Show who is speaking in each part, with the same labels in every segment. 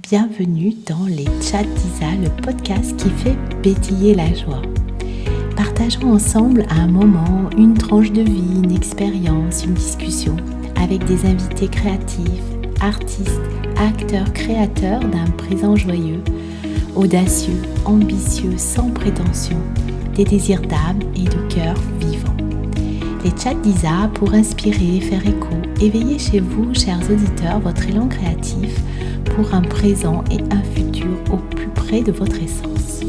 Speaker 1: Bienvenue dans les Chats d'Isa, le podcast qui fait pétiller la joie. Partageons ensemble un moment, une tranche de vie, une expérience, une discussion avec des invités créatifs, artistes, acteurs, créateurs d'un présent joyeux, audacieux, ambitieux, sans prétention, des désirs d'âme et de cœur vivants. Les Chats d'Isa pour inspirer, faire écho, éveiller chez vous, chers auditeurs, votre élan créatif pour un présent et un futur au plus près de votre essence.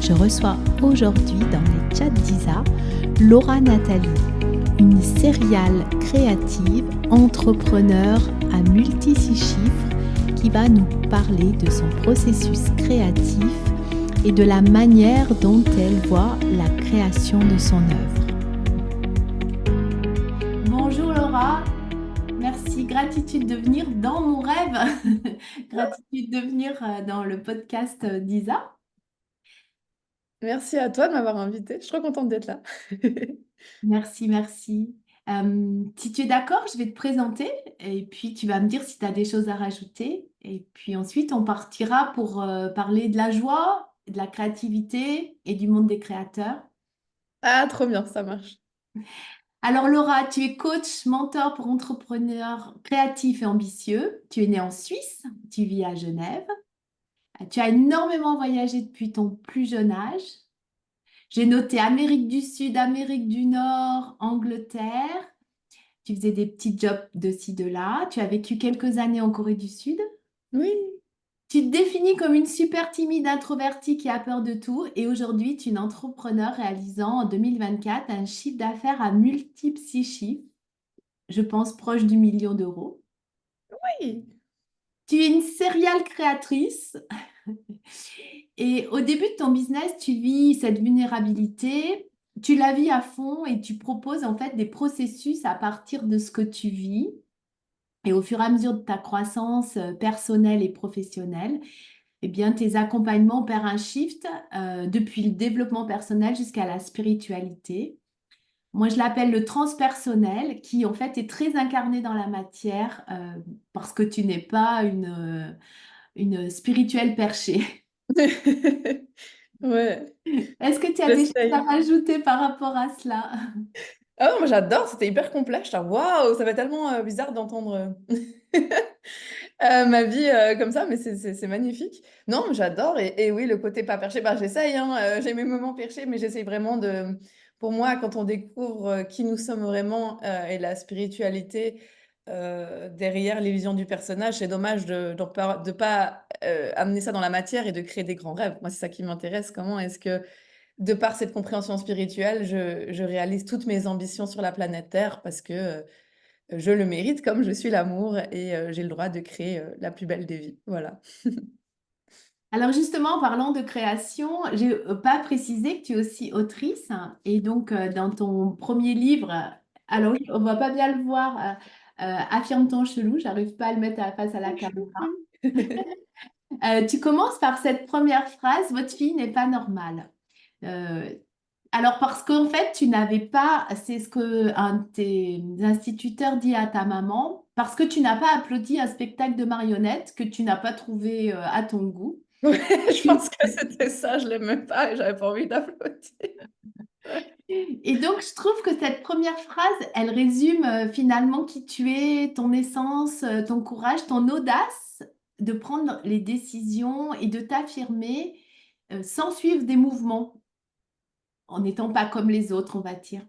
Speaker 1: Je reçois aujourd'hui dans les Chats d'Isa Laura Nathalie, une serial créative, entrepreneur à multi-6 chiffres qui va nous parler de son processus créatif et de la manière dont elle voit la création de son œuvre. Bonjour Laura, merci, gratitude de venir dans mon rêve, gratitude de venir dans le podcast d'Isa.
Speaker 2: Merci à toi de m'avoir invitée. Je suis trop contente d'être là.
Speaker 1: Merci. Si tu es d'accord, je vais te présenter et puis tu vas me dire si tu as des choses à rajouter. Et puis ensuite, on partira pour parler de la joie, de la créativité et du monde des créateurs.
Speaker 2: Ah, trop bien, ça marche.
Speaker 1: Alors Laura, tu es coach, mentor pour entrepreneurs créatifs et ambitieux. Tu es née en Suisse, tu vis à Genève. Tu as énormément voyagé depuis ton plus jeune âge. J'ai noté Amérique du Sud, Amérique du Nord, Angleterre. Tu faisais des petits jobs de ci, de là. Tu as vécu quelques années en Corée du Sud.
Speaker 2: Oui.
Speaker 1: Tu te définis comme une super timide introvertie qui a peur de tout. Et aujourd'hui, tu es une entrepreneur réalisant en 2024 un chiffre d'affaires à multiples six chiffres. Je pense proche du million d'euros.
Speaker 2: Oui.
Speaker 1: Tu es une serial créatrice. Et au début de ton business, tu vis cette vulnérabilité, tu la vis à fond et tu proposes en fait des processus à partir de ce que tu vis. Et au fur et à mesure de ta croissance personnelle et professionnelle, eh bien, tes accompagnements opèrent un shift depuis le développement personnel jusqu'à la spiritualité. Moi, je l'appelle le transpersonnel, qui en fait est très incarné dans la matière parce que tu n'es pas une spirituelle perchée.
Speaker 2: Ouais,
Speaker 1: Est-ce que tu as des choses à
Speaker 2: j'essaye.
Speaker 1: rajouter par rapport à cela?
Speaker 2: Ah non, moi j'adore, c'était hyper complet. Je suis là, waouh, ça fait tellement bizarre d'entendre ma vie comme ça, mais c'est magnifique. Non, mais j'adore. Et oui, le côté pas perché, bah, j'essaye, hein, j'ai mes moments perchés, mais j'essaye vraiment de. Pour moi, quand on découvre qui nous sommes vraiment et la spiritualité derrière l'illusion du personnage, c'est dommage de pas amener ça dans la matière et de créer des grands rêves. Moi, c'est ça qui m'intéresse. Comment est-ce que, de par cette compréhension spirituelle, je réalise toutes mes ambitions sur la planète Terre parce que je le mérite comme je suis l'amour et j'ai le droit de créer la plus belle des vies. Voilà.
Speaker 1: Alors justement, en parlant de création, j'ai pas précisé que tu es aussi autrice et donc dans ton premier livre, alors on va pas bien le voir, Affirme ton chelou, j'arrive pas à le mettre face à la caméra. Tu commences par cette première phrase, votre fille n'est pas normale. Euh, alors parce qu'en fait, tu n'avais pas, c'est ce que un de tes instituteurs dit à ta maman, parce que tu n'as pas applaudi un spectacle de marionnettes que tu n'as pas trouvé à ton goût.
Speaker 2: Ouais, je pense que c'était ça, je l'aimais pas et j'avais pas envie d'applaudir.
Speaker 1: Et donc, je trouve que cette première phrase, elle résume finalement qui tu es, ton essence, ton courage, ton audace de prendre les décisions et de t'affirmer sans suivre des mouvements, en n'étant pas comme les autres, on va dire.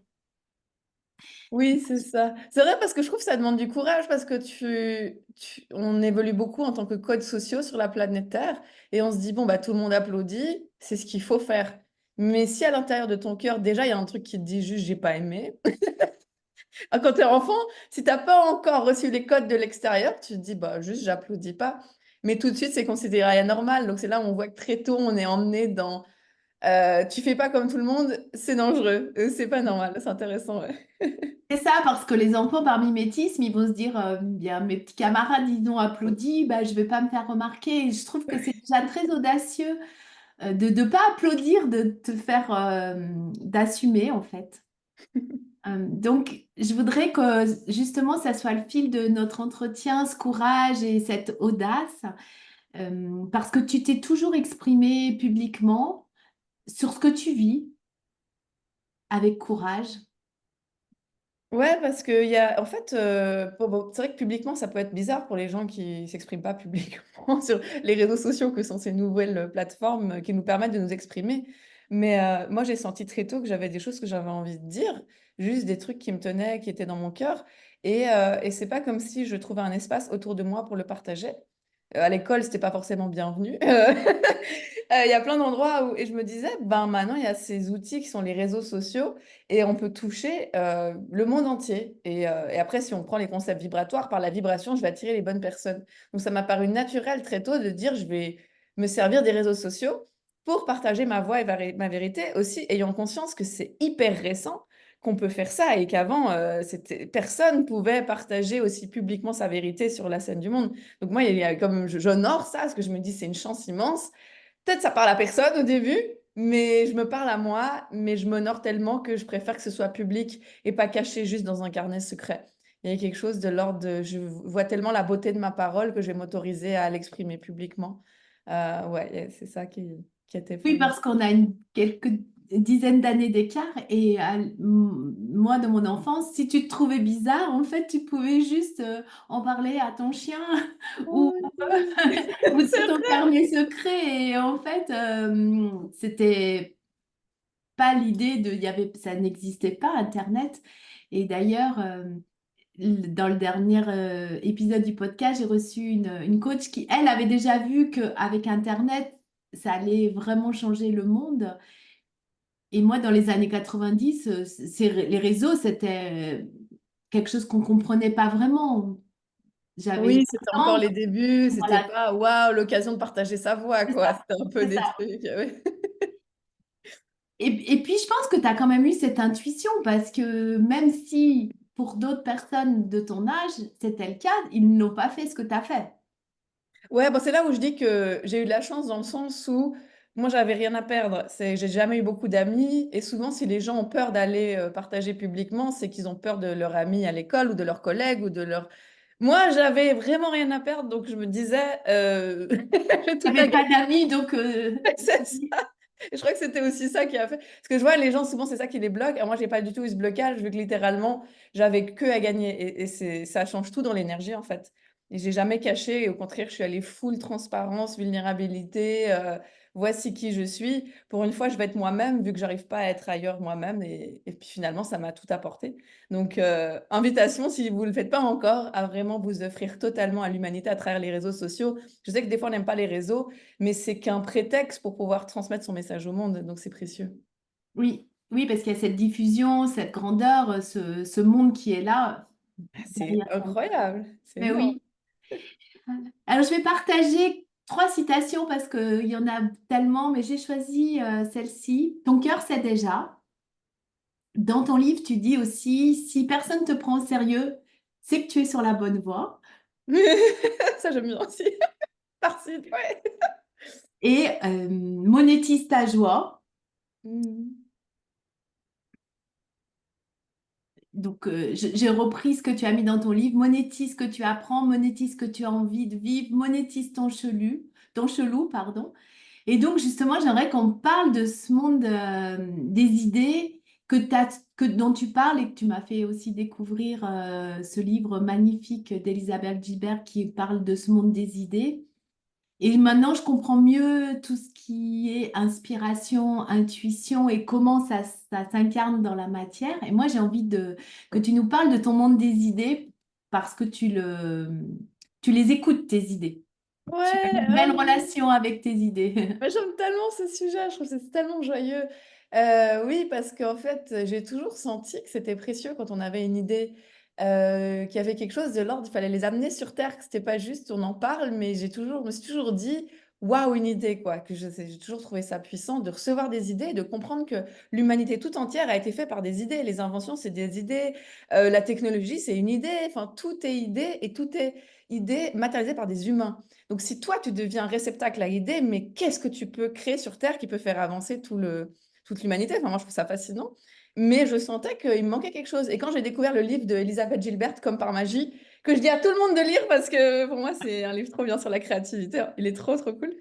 Speaker 2: Oui, c'est ça. C'est vrai parce que je trouve que ça demande du courage parce que on évolue beaucoup en tant que codes sociaux sur la planète Terre et on se dit, bon, bah, tout le monde applaudit, c'est ce qu'il faut faire. Mais si à l'intérieur de ton cœur, déjà, il y a un truc qui te dit juste, j'ai pas aimé. Ah, quand tu es enfant, si t'as pas encore reçu les codes de l'extérieur, tu te dis, bah, juste, j'applaudis pas. Mais tout de suite, c'est considéré anormal. Donc, c'est là où on voit que très tôt, on est emmené dans tu fais pas comme tout le monde, c'est dangereux. C'est pas normal. C'est intéressant. Ouais.
Speaker 1: C'est ça, parce que les enfants par mimétisme, ils vont se dire, bien, mes petits camarades, ils ont applaudi, bah, je vais pas me faire remarquer. Et je trouve que c'est déjà très audacieux de ne pas applaudir, de te faire, d'assumer en fait. Donc, je voudrais que justement, ça soit le fil de notre entretien, ce courage et cette audace. Parce que tu t'es toujours exprimé publiquement sur ce que tu vis avec courage.
Speaker 2: Ouais, parce qu'il y a en fait, bon, c'est vrai que publiquement, ça peut être bizarre pour les gens qui s'expriment pas publiquement sur les réseaux sociaux, que sont ces nouvelles, plateformes, qui nous permettent de nous exprimer. Mais, moi, j'ai senti très tôt que j'avais des choses que j'avais envie de dire, juste des trucs qui me tenaient, qui étaient dans mon cœur et c'est pas comme si je trouvais un espace autour de moi pour le partager. À l'école, c'était pas forcément bienvenu. Il y a plein d'endroits où et je me disais: «Ben, maintenant, il y a ces outils qui sont les réseaux sociaux et on peut toucher, le monde entier» et après si on prend les concepts vibratoires, par la vibration, je vais attirer les bonnes personnes. Donc ça m'a paru naturel très tôt de dire: «Je vais me servir des réseaux sociaux pour partager ma voix et ma vérité», aussi ayant conscience que c'est hyper récent qu'on peut faire ça et qu'avant, c'était personne pouvait partager aussi publiquement sa vérité sur la scène du monde. Donc moi, il y a comme j'honore ça parce que je me dis: «C'est une chance immense». Peut-être ça parle à personne au début, mais je me parle à moi, mais je m'honore tellement que je préfère que ce soit public et pas caché juste dans un carnet secret. Il y a quelque chose de l'ordre de je vois tellement la beauté de ma parole que je vais m'autoriser à l'exprimer publiquement. Ouais, et c'est ça qui était
Speaker 1: Oui,
Speaker 2: fondamental.
Speaker 1: parce qu'on a quelques dizaines d'années d'écart et moi, de mon enfance, si tu te trouvais bizarre, en fait, tu pouvais juste en parler à ton chien ou,
Speaker 2: Oui, oui.
Speaker 1: ou
Speaker 2: C'est
Speaker 1: dans ton
Speaker 2: vrai.
Speaker 1: carnet secret. Et en fait, c'était pas l'idée de, ça n'existait pas, Internet. Et d'ailleurs, dans le dernier épisode du podcast, j'ai reçu une coach qui, elle, avait déjà vu qu'avec Internet, ça allait vraiment changer le monde. Et moi, dans les années 90, les réseaux, c'était quelque chose qu'on comprenait pas vraiment. J'avais 20
Speaker 2: Oui, c'était encore
Speaker 1: ans,
Speaker 2: les débuts, c'était
Speaker 1: voilà,
Speaker 2: pas waouh, l'occasion de partager sa voix,
Speaker 1: c'est
Speaker 2: quoi.
Speaker 1: ça,
Speaker 2: C'était un peu
Speaker 1: c'est
Speaker 2: des
Speaker 1: ça.
Speaker 2: trucs, ouais.
Speaker 1: Et puis, je pense que tu as quand même eu cette intuition parce que même si pour d'autres personnes de ton âge, c'était le cas, ils n'ont pas fait ce que tu as fait.
Speaker 2: Ouais, bah, c'est là où je dis que j'ai eu de la chance dans le sens où moi, j'avais rien à perdre. J'ai jamais eu beaucoup d'amis et souvent, si les gens ont peur d'aller, partager publiquement, c'est qu'ils ont peur de leurs amis à l'école ou de leurs collègues ou de leur moi, j'avais vraiment rien à perdre donc je me disais, «J'ai
Speaker 1: Tu
Speaker 2: tout à
Speaker 1: n'avais
Speaker 2: gagner».
Speaker 1: pas d'amis, donc
Speaker 2: C'est ça et je crois que c'était aussi ça qui a fait parce que je vois les gens souvent, c'est ça qui les bloque et moi, j'ai pas du tout eu ce blocage vu que littéralement, j'avais que à gagner et c'est ça change tout dans l'énergie, en fait et j'ai jamais caché et au contraire, je suis allée full transparence, vulnérabilité, voici qui je suis. Pour une fois, je vais être moi-même vu que j'arrive pas à être ailleurs moi-même et puis finalement, ça m'a tout apporté. Donc invitation, si vous le faites pas encore, à vraiment vous offrir totalement à l'humanité à travers les réseaux sociaux. Je sais que des fois, on n'aime pas les réseaux, mais c'est qu'un prétexte pour pouvoir transmettre son message au monde, donc c'est précieux.
Speaker 1: oui, oui, parce qu'il y a cette diffusion, cette grandeur, ce monde qui est là
Speaker 2: Ah, c'est
Speaker 1: derrière.
Speaker 2: incroyable, c'est
Speaker 1: Mais
Speaker 2: énorme.
Speaker 1: oui. Alors, je vais partager trois citations parce qu'il y en a tellement, mais j'ai choisi celle-ci. Ton cœur sait déjà. Dans ton livre, tu dis aussi, si personne te prend au sérieux, c'est que tu es sur la bonne voie.
Speaker 2: Ça, j'aime bien aussi. Merci, ouais.
Speaker 1: Et monétise ta joie.
Speaker 2: Mmh.
Speaker 1: Donc, j'ai repris ce que tu as mis dans ton livre. Monétise ce que tu apprends, monétise ce que tu as envie de vivre, monétise ton chelou, pardon. Et donc, justement, j'aimerais qu'on parle de ce monde des idées dont tu parles et que tu m'as fait aussi découvrir ce livre magnifique d'Elisabeth Gilbert qui parle de ce monde des idées. Et maintenant, je comprends mieux tout ce qui est inspiration, intuition et comment ça s'incarne dans la matière. Et moi, j'ai envie que tu nous parles de ton monde des idées parce que tu les écoutes, tes idées. Tu as
Speaker 2: Ouais,
Speaker 1: une belle relation avec tes idées.
Speaker 2: mais j'aime tellement ce sujet, je trouve que c'est tellement joyeux. Oui, parce qu'en fait, j'ai toujours senti que c'était précieux quand on avait une idée, qu'il y avait quelque chose de l'ordre, il fallait les amener sur terre, que c'était pas juste on en parle, mais je me suis toujours dit: «Waouh, une idée!» quoi, que j'ai toujours trouvé ça puissant de recevoir des idées et de comprendre que l'humanité tout entière a été faite par des idées. Les inventions, c'est des idées, la technologie, c'est une idée, enfin tout est idée et tout est idée matérialisée par des humains. Donc si toi, tu deviens réceptacle à l'idée, mais qu'est-ce que tu peux créer sur terre qui peut faire avancer toute l'humanité? Enfin, moi, je trouve ça fascinant. Mais je sentais qu'il me manquait quelque chose. Et quand j'ai découvert le livre d'Elisabeth Gilbert, Comme par magie, que je dis à tout le monde de lire parce que pour moi, c'est un livre trop bien sur la créativité, hein. Il est trop, trop cool.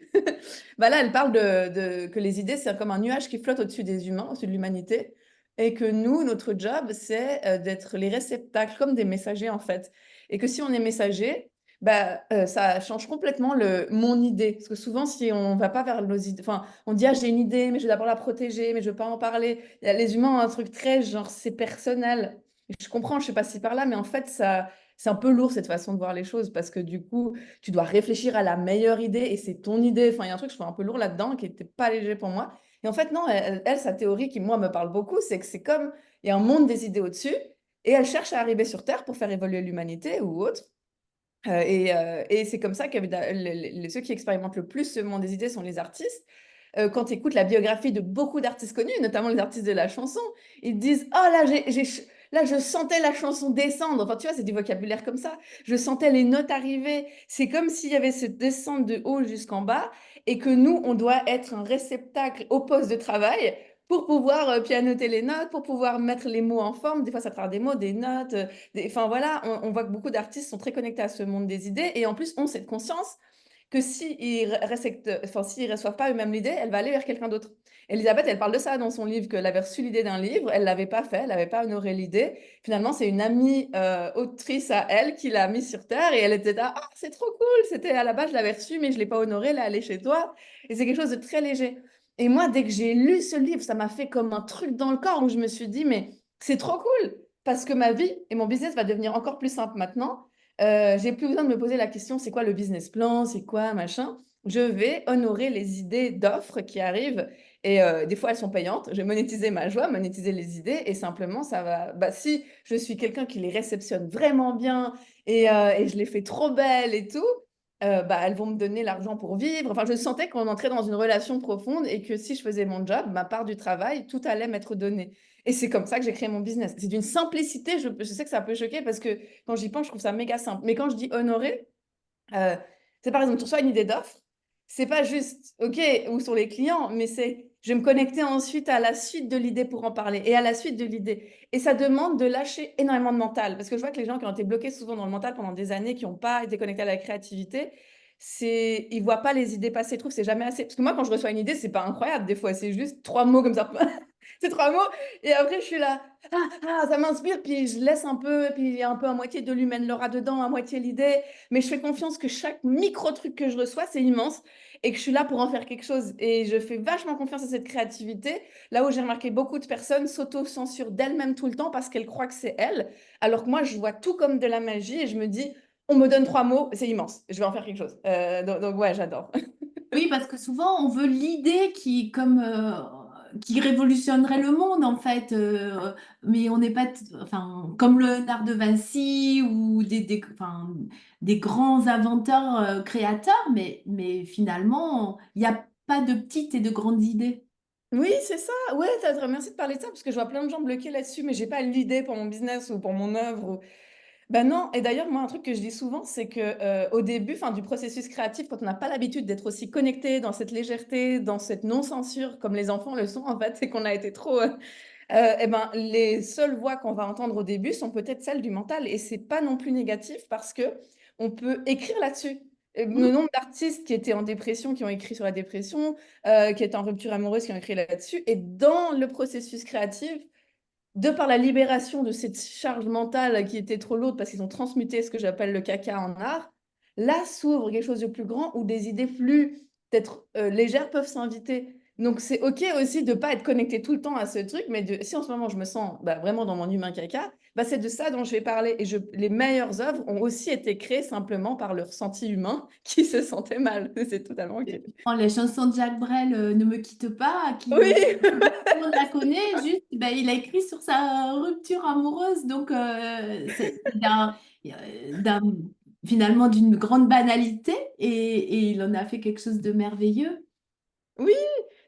Speaker 2: Bah là, elle parle que les idées, c'est comme un nuage qui flotte au-dessus des humains, au-dessus de l'humanité, et que nous, notre job, c'est d'être les réceptacles, comme des messagers en fait. Et que si on est messager, bah, ça change complètement mon idée. Parce que souvent, si on va pas vers nos idées, enfin, on dit, ah, j'ai une idée, mais je vais d'abord la protéger, mais je veux pas en parler. Les humains ont un truc très, genre, c'est personnel. Et je comprends, je sais pas si par là, mais en fait, ça, c'est un peu lourd cette façon de voir les choses parce que du coup, tu dois réfléchir à la meilleure idée et c'est ton idée. Enfin, il y a un truc, je trouve un peu lourd là-dedans qui n'était pas léger pour moi. Et en fait, non, sa théorie qui, moi, me parle beaucoup, c'est que c'est comme, il y a un monde des idées au-dessus et elle cherche à arriver sur Terre pour faire évoluer l'humanité ou autre. Et c'est comme ça que ceux qui expérimentent le plus ce monde des idées sont les artistes. Quand tu écoutes la biographie de beaucoup d'artistes connus, notamment les artistes de la chanson, ils te disent, oh là, là, je sentais la chanson descendre. Enfin, tu vois, c'est du vocabulaire comme ça. Je sentais les notes arriver. C'est comme s'il y avait cette descente de haut jusqu'en bas et que nous, on doit être un réceptacle au poste de travail pour pouvoir pianoter les notes, pour pouvoir mettre les mots en forme. Des fois, ça travers des mots, des notes. Enfin, voilà, on voit que beaucoup d'artistes sont très connectés à ce monde des idées et en plus ont cette conscience que s'ils ne reçoivent pas eux-mêmes l'idée, elle va aller vers quelqu'un d'autre. Elisabeth, elle parle de ça dans son livre, qu'elle avait reçu l'idée d'un livre, elle ne l'avait pas fait, elle n'avait pas honoré l'idée. Finalement, c'est une amie autrice à elle qui l'a mis sur Terre et elle était là, ah, c'est trop cool, c'était à la base, je l'avais reçu, mais je ne l'ai pas honoré, là, elle est chez toi. Et c'est quelque chose de très léger. Et moi, dès que j'ai lu ce livre, ça m'a fait comme un truc dans le corps où je me suis dit, mais c'est trop cool parce que ma vie et mon business va devenir encore plus simple maintenant. J'ai plus besoin de me poser la question, c'est quoi le business plan, c'est quoi, machin. Je vais honorer les idées d'offres qui arrivent et des fois elles sont payantes. Je vais monétiser ma joie, monétiser les idées et simplement ça va. Bah, si je suis quelqu'un qui les réceptionne vraiment bien et je les fais trop belles et tout, bah, elles vont me donner l'argent pour vivre. Enfin, je sentais qu'on entrait dans une relation profonde et que si je faisais mon job, ma part du travail, tout allait m'être donné. Et c'est comme ça que j'ai créé mon business. C'est d'une simplicité, je sais que ça peut choquer parce que quand j'y pense, je trouve ça méga simple. Mais quand je dis honorer, euh, c'est par exemple, tu reçois une idée d'offre, c'est pas juste, OK, où sont les clients, mais c'est, je vais me connecter ensuite à la suite de l'idée pour en parler et à la suite de l'idée. Et ça demande de lâcher énormément de mental. Parce que je vois que les gens qui ont été bloqués souvent dans le mental pendant des années, qui n'ont pas été connectés à la créativité, ils voient pas les idées passer. Ils trouvent que c'est jamais assez. Parce que moi, quand je reçois une idée, c'est pas incroyable. Des fois, c'est juste 3 mots comme ça. C'est 3 mots. Et après, je suis là, ça m'inspire. Puis je laisse un peu. Puis il y a un peu à moitié de l'humaine Laura dedans, à moitié l'idée. Mais je fais confiance que chaque micro-truc que je reçois, c'est immense et que je suis là pour en faire quelque chose. Et je fais vachement confiance à cette créativité. Là où j'ai remarqué beaucoup de personnes s'auto-censurent d'elles-mêmes tout le temps parce qu'elles croient que c'est elles. Alors que moi, je vois tout comme de la magie et je me dis, on me donne 3 mots, c'est immense. Je vais en faire quelque chose. Donc ouais, j'adore.
Speaker 3: Oui, parce que souvent on veut l'idée qui révolutionnerait le monde en fait, mais on n'est pas, enfin, comme Léonard de Vinci ou enfin, des grands inventeurs, créateurs, mais finalement il n'y a pas de petites et de grandes idées.
Speaker 2: Oui, c'est ça. Ouais, merci de parler de ça parce que je vois plein de gens bloqués là-dessus, mais j'ai pas l'idée pour mon business ou pour mon œuvre. Ben non, et d'ailleurs, moi, un truc que je dis souvent, c'est que au début, du processus créatif, quand on n'a pas l'habitude d'être aussi connecté dans cette légèreté, dans cette non-censure, comme les enfants le sont en fait, et qu'on a été trop, eh ben, les seules voix qu'on va entendre au début sont peut-être celles du mental, et c'est pas non plus négatif parce que on peut écrire là-dessus. Et
Speaker 3: Mm.
Speaker 2: le nombre d'artistes qui étaient en dépression, qui ont écrit sur la dépression, qui étaient en rupture amoureuse, qui ont écrit là-dessus, et dans le processus créatif, de par la libération de cette charge mentale qui était trop lourde parce qu'ils ont transmuté ce que j'appelle le caca en art, là s'ouvre quelque chose de plus grand où des idées plus peut-être légères peuvent s'inviter. Donc c'est OK aussi de ne pas être connecté tout le temps à ce truc, mais si en ce moment je me sens vraiment dans mon humain caca, c'est de ça dont je vais parler. Et les meilleures œuvres ont aussi été créées simplement par le ressenti humain qui se sentait mal. C'est totalement OK.
Speaker 3: La chanson de Jacques Brel, Ne me quitte pas,
Speaker 2: Oui.
Speaker 3: tout le monde la connaît, juste, ben, il a écrit sur sa rupture amoureuse, donc c'est d'un- finalement d'une grande banalité et il en a fait quelque chose de merveilleux.
Speaker 2: Oui,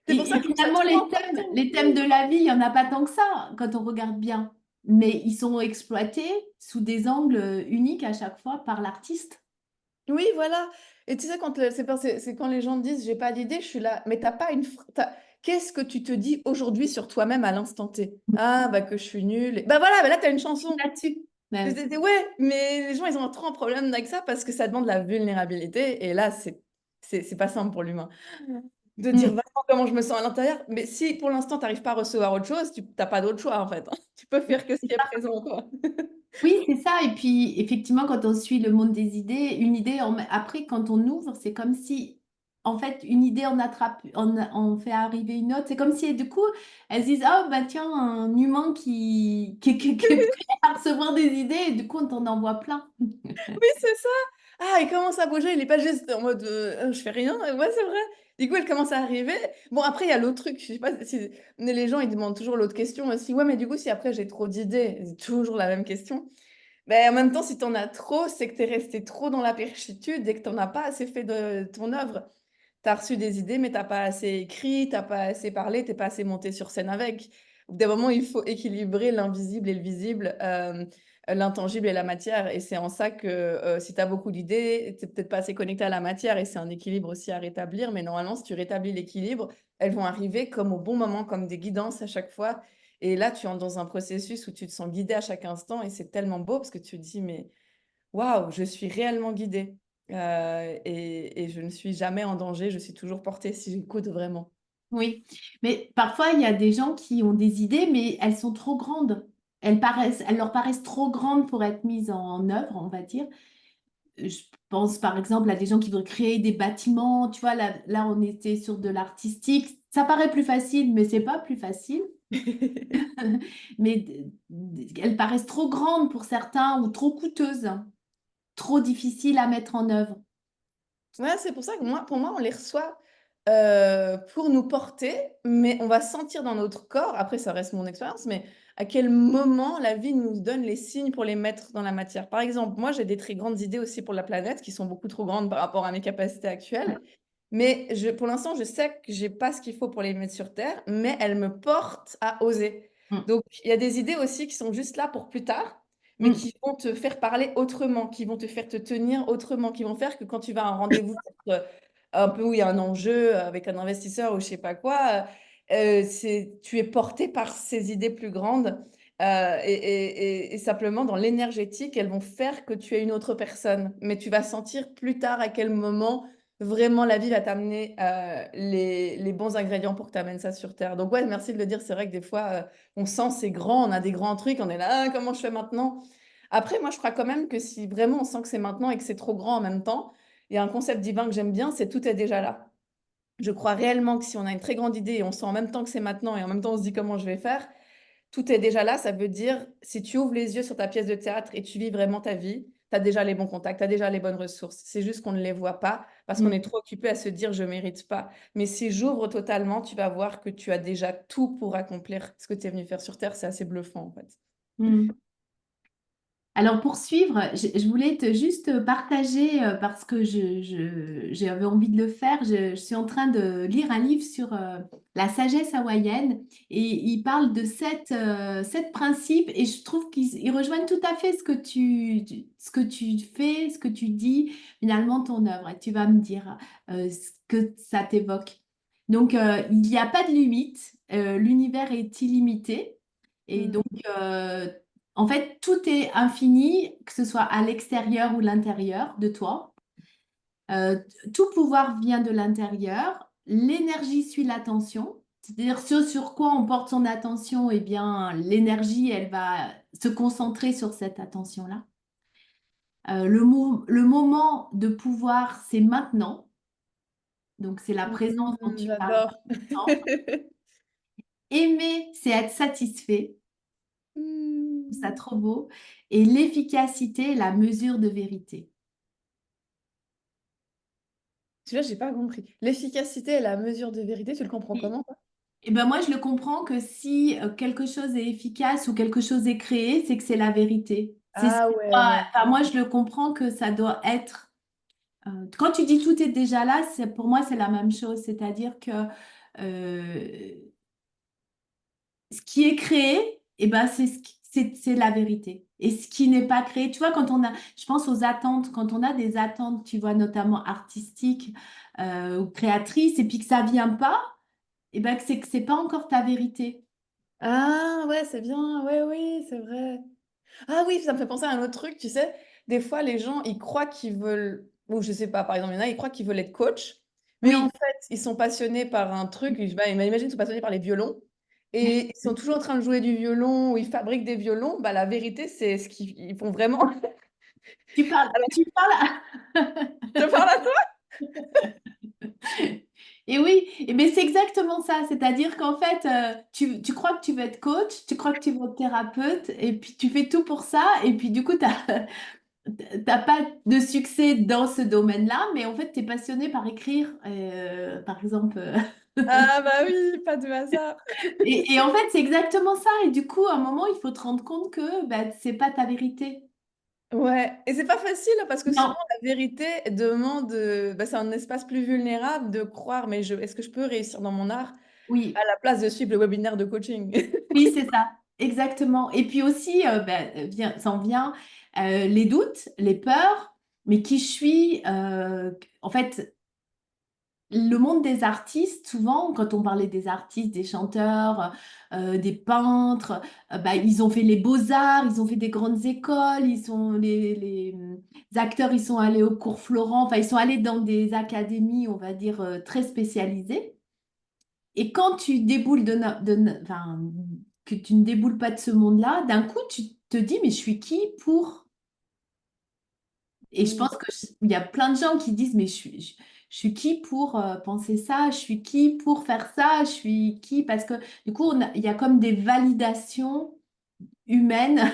Speaker 2: c'est pour ça
Speaker 3: Et
Speaker 2: que je trouve ça
Speaker 3: finalement,
Speaker 2: trop important.
Speaker 3: les thèmes de la vie, il n'y en a pas tant que ça quand on regarde bien, mais ils sont exploités sous des angles uniques à chaque fois par l'artiste.
Speaker 2: Oui, voilà. Et tu sais, c'est quand les gens me disent j'ai pas d'idée, je suis là, mais t'as pas qu'est-ce que tu te dis aujourd'hui sur toi-même à l'instant T? Ah, bah que je suis nulle. Bah voilà, bah là, tu as une chanson.
Speaker 3: Là-dessus. Ben,
Speaker 2: Ouais, mais les gens, ils ont trop un problème avec ça parce que ça demande la vulnérabilité. Et là, c'est pas simple pour l'humain de dire
Speaker 3: mm.
Speaker 2: vraiment comment je me sens à l'intérieur. Mais si pour l'instant, tu n'arrives pas à recevoir autre chose, tu n'as pas d'autre choix en fait. Tu peux faire que ce qui est présent, quoi.
Speaker 3: Oui, c'est ça. Et puis, effectivement, quand on suit le monde des idées, une idée, après, quand on ouvre, c'est comme si, en fait, une idée, on attrape, on fait arriver une autre. C'est comme si, du coup, elles se disent, oh, bah tiens, un humain qui est prêt à recevoir des idées, et du coup, on t'en envoie plein.
Speaker 2: Oui, c'est ça. Ah, il commence à bouger, il est pas juste en mode je fais rien. Ouais, c'est vrai. Du coup, elle commence à arriver. Bon, après, il y a l'autre truc. Je sais pas si mais les gens, ils demandent toujours l'autre question aussi. Ouais, mais du coup, si après j'ai trop d'idées, c'est toujours la même question. Mais en même temps, si tu en as trop, c'est que tu es resté trop dans la perchitude et que tu n'en as pas assez fait de ton œuvre. Tu as reçu des idées, mais tu n'as pas assez écrit, tu n'as pas assez parlé, tu n'es pas assez monté sur scène avec. Au bout d'un moment, il faut équilibrer l'invisible et le visible, l'intangible et la matière. Et c'est en ça que si tu as beaucoup d'idées, tu n'es peut-être pas assez connecté à la matière et c'est un équilibre aussi à rétablir. Mais normalement, si tu rétablis l'équilibre, elles vont arriver comme au bon moment, comme des guidances à chaque fois. Et là, tu entres dans un processus où tu te sens guidé à chaque instant et c'est tellement beau parce que tu te dis, mais waouh, je suis réellement guidée. Et je ne suis jamais en danger, je suis toujours portée si j'écoute vraiment.
Speaker 3: Oui, mais parfois, il y a des gens qui ont des idées, mais elles sont trop grandes. Elles leur paraissent trop grandes pour être mises en œuvre, on va dire. Je pense par exemple à des gens qui veulent créer des bâtiments. Tu vois, là on était sur de l'artistique. Ça paraît plus facile, mais c'est pas plus facile. Mais elles paraissent trop grandes pour certains ou trop coûteuses, trop difficiles à mettre en œuvre.
Speaker 2: Ouais, c'est pour ça que moi, pour moi, on les reçoit pour nous porter, mais on va sentir dans notre corps, après ça reste mon expérience, mais à quel moment la vie nous donne les signes pour les mettre dans la matière. Par exemple, moi, j'ai des très grandes idées aussi pour la planète qui sont beaucoup trop grandes par rapport à mes capacités actuelles. Mais pour l'instant, je sais que j'ai pas ce qu'il faut pour les mettre sur Terre, mais elles me portent à oser.
Speaker 3: Mm.
Speaker 2: Donc, il y a des idées aussi qui sont juste là pour plus tard, mais
Speaker 3: Mm.
Speaker 2: qui vont te faire parler autrement, qui vont te faire te tenir autrement, qui vont faire que quand tu vas à un rendez-vous un peu où il y a un enjeu avec un investisseur ou je sais pas quoi, tu es porté par ces idées plus grandes. Et simplement, dans l'énergétique, elles vont faire que tu es une autre personne. Mais tu vas sentir plus tard à quel moment vraiment la vie va t'amener les bons ingrédients pour que tu amènes ça sur Terre. Donc ouais, merci de le dire. C'est vrai que des fois, on sent c'est grand, on a des grands trucs, on est là, ah, comment je fais maintenant? Après, moi, je crois quand même que si vraiment on sent que c'est maintenant et que c'est trop grand en même temps, il y a un concept divin que j'aime bien, c'est tout est déjà là. Je crois réellement que si on a une très grande idée et on sent en même temps que c'est maintenant et en même temps on se dit comment je vais faire, tout est déjà là. Ça veut dire, si tu ouvres les yeux sur ta pièce de théâtre et tu vis vraiment ta vie, tu as déjà les bons contacts, tu as déjà les bonnes ressources. C'est juste qu'on ne les voit pas parce qu'on
Speaker 3: Mm.
Speaker 2: est trop occupé à se dire je mérite pas. Mais si j'ouvre totalement, tu vas voir que tu as déjà tout pour accomplir ce que tu es venu faire sur Terre. C'est assez bluffant en fait.
Speaker 3: Mm. Alors pour suivre, je voulais juste partager, parce que j'avais envie de le faire, je suis en train de lire un livre sur la sagesse hawaïenne et il parle de sept principes et je trouve qu'ils rejoignent tout à fait ce que tu fais, ce que tu dis, finalement ton œuvre. Et tu vas me dire ce que ça t'évoque. Donc il n'y a pas de limite, l'univers est illimité et donc...
Speaker 2: Mm.
Speaker 3: euh, en fait, tout est infini, que ce soit à l'extérieur ou l'intérieur de toi. Euh, Tout pouvoir vient de l'intérieur. L'énergie suit l'attention. C'est-à-dire ce sur quoi on porte son attention, eh bien, l'énergie, elle va se concentrer sur cette attention-là. Le moment de pouvoir, c'est maintenant. Donc, c'est la présence dont tu parles
Speaker 2: J'adore.
Speaker 3: maintenant. Aimer, c'est être satisfait. Je trouve ça
Speaker 2: Hmm.
Speaker 3: trop beau. Et l'efficacité, la mesure de vérité.
Speaker 2: Celui-là, j'ai pas compris. L'efficacité et la mesure de vérité, tu le comprends comment, toi?
Speaker 3: Eh ben moi, je le comprends que si quelque chose est efficace ou quelque chose est créé, c'est que c'est la vérité.
Speaker 2: Ah ouais.
Speaker 3: Enfin, moi, je le comprends que ça doit être. Quand tu dis tout est déjà là, pour moi, c'est la même chose. C'est-à-dire que euh, ce qui est créé, eh ben, c'est la vérité. Et ce qui n'est pas créé, tu vois, je pense aux attentes, quand on a des attentes, tu vois, notamment artistiques ou créatrices, et puis que ça vient pas, eh ben, que c'est pas encore ta vérité.
Speaker 2: Ah ouais, c'est bien. Ouais, oui, c'est vrai. Ah oui, ça me fait penser à un autre truc, tu sais, des fois les gens, ils croient qu'ils veulent, ou je sais pas, par exemple, il y en a, ils croient qu'ils veulent être coach, mais en
Speaker 3: Oui,
Speaker 2: fait, ils sont passionnés par un truc, imagine, ils sont passionnés par les violons, et ils sont toujours en train de jouer du violon, ou ils fabriquent des violons, bah la vérité, c'est ce qu'ils ils font vraiment.
Speaker 3: tu parles,
Speaker 2: Alors,
Speaker 3: tu parles.
Speaker 2: je parle à toi?
Speaker 3: Et oui, mais c'est exactement ça. C'est-à-dire qu'en fait, tu crois que tu veux être coach, tu crois que tu veux être thérapeute, et puis tu fais tout pour ça, et puis du coup, t'as pas de succès dans ce domaine-là, mais en fait, tu es passionné par écrire, par exemple.
Speaker 2: Ah bah oui, pas de hasard.
Speaker 3: Et en fait, c'est exactement ça. Et du coup, à un moment, il faut te rendre compte que bah, c'est pas ta vérité.
Speaker 2: Ouais, et c'est pas facile hein, parce que souvent
Speaker 3: Non,
Speaker 2: la vérité demande, bah, c'est un espace plus vulnérable de croire, mais est-ce que je peux réussir dans mon art à
Speaker 3: oui,
Speaker 2: la place de suivre le webinaire de coaching?
Speaker 3: oui, c'est ça. Exactement. Et puis aussi, s'en vient les doutes, les peurs, mais qui je suis. En fait, le monde des artistes, souvent, quand on parlait des artistes, des chanteurs, des peintres, bah, ils ont fait les beaux-arts, ils ont fait des grandes écoles, les acteurs, ils sont allés au cours Florent, enfin, ils sont allés dans des académies, on va dire, très spécialisées. Et quand tu déboules enfin, que tu ne déboules pas de ce monde-là, d'un coup, tu te dis, mais je suis qui pour... Et je
Speaker 2: Oui,
Speaker 3: pense qu'il y a plein de gens qui disent, mais je suis qui pour penser ça? Je suis qui pour faire ça? Je suis qui? Parce que du coup, il y a comme des validations humaines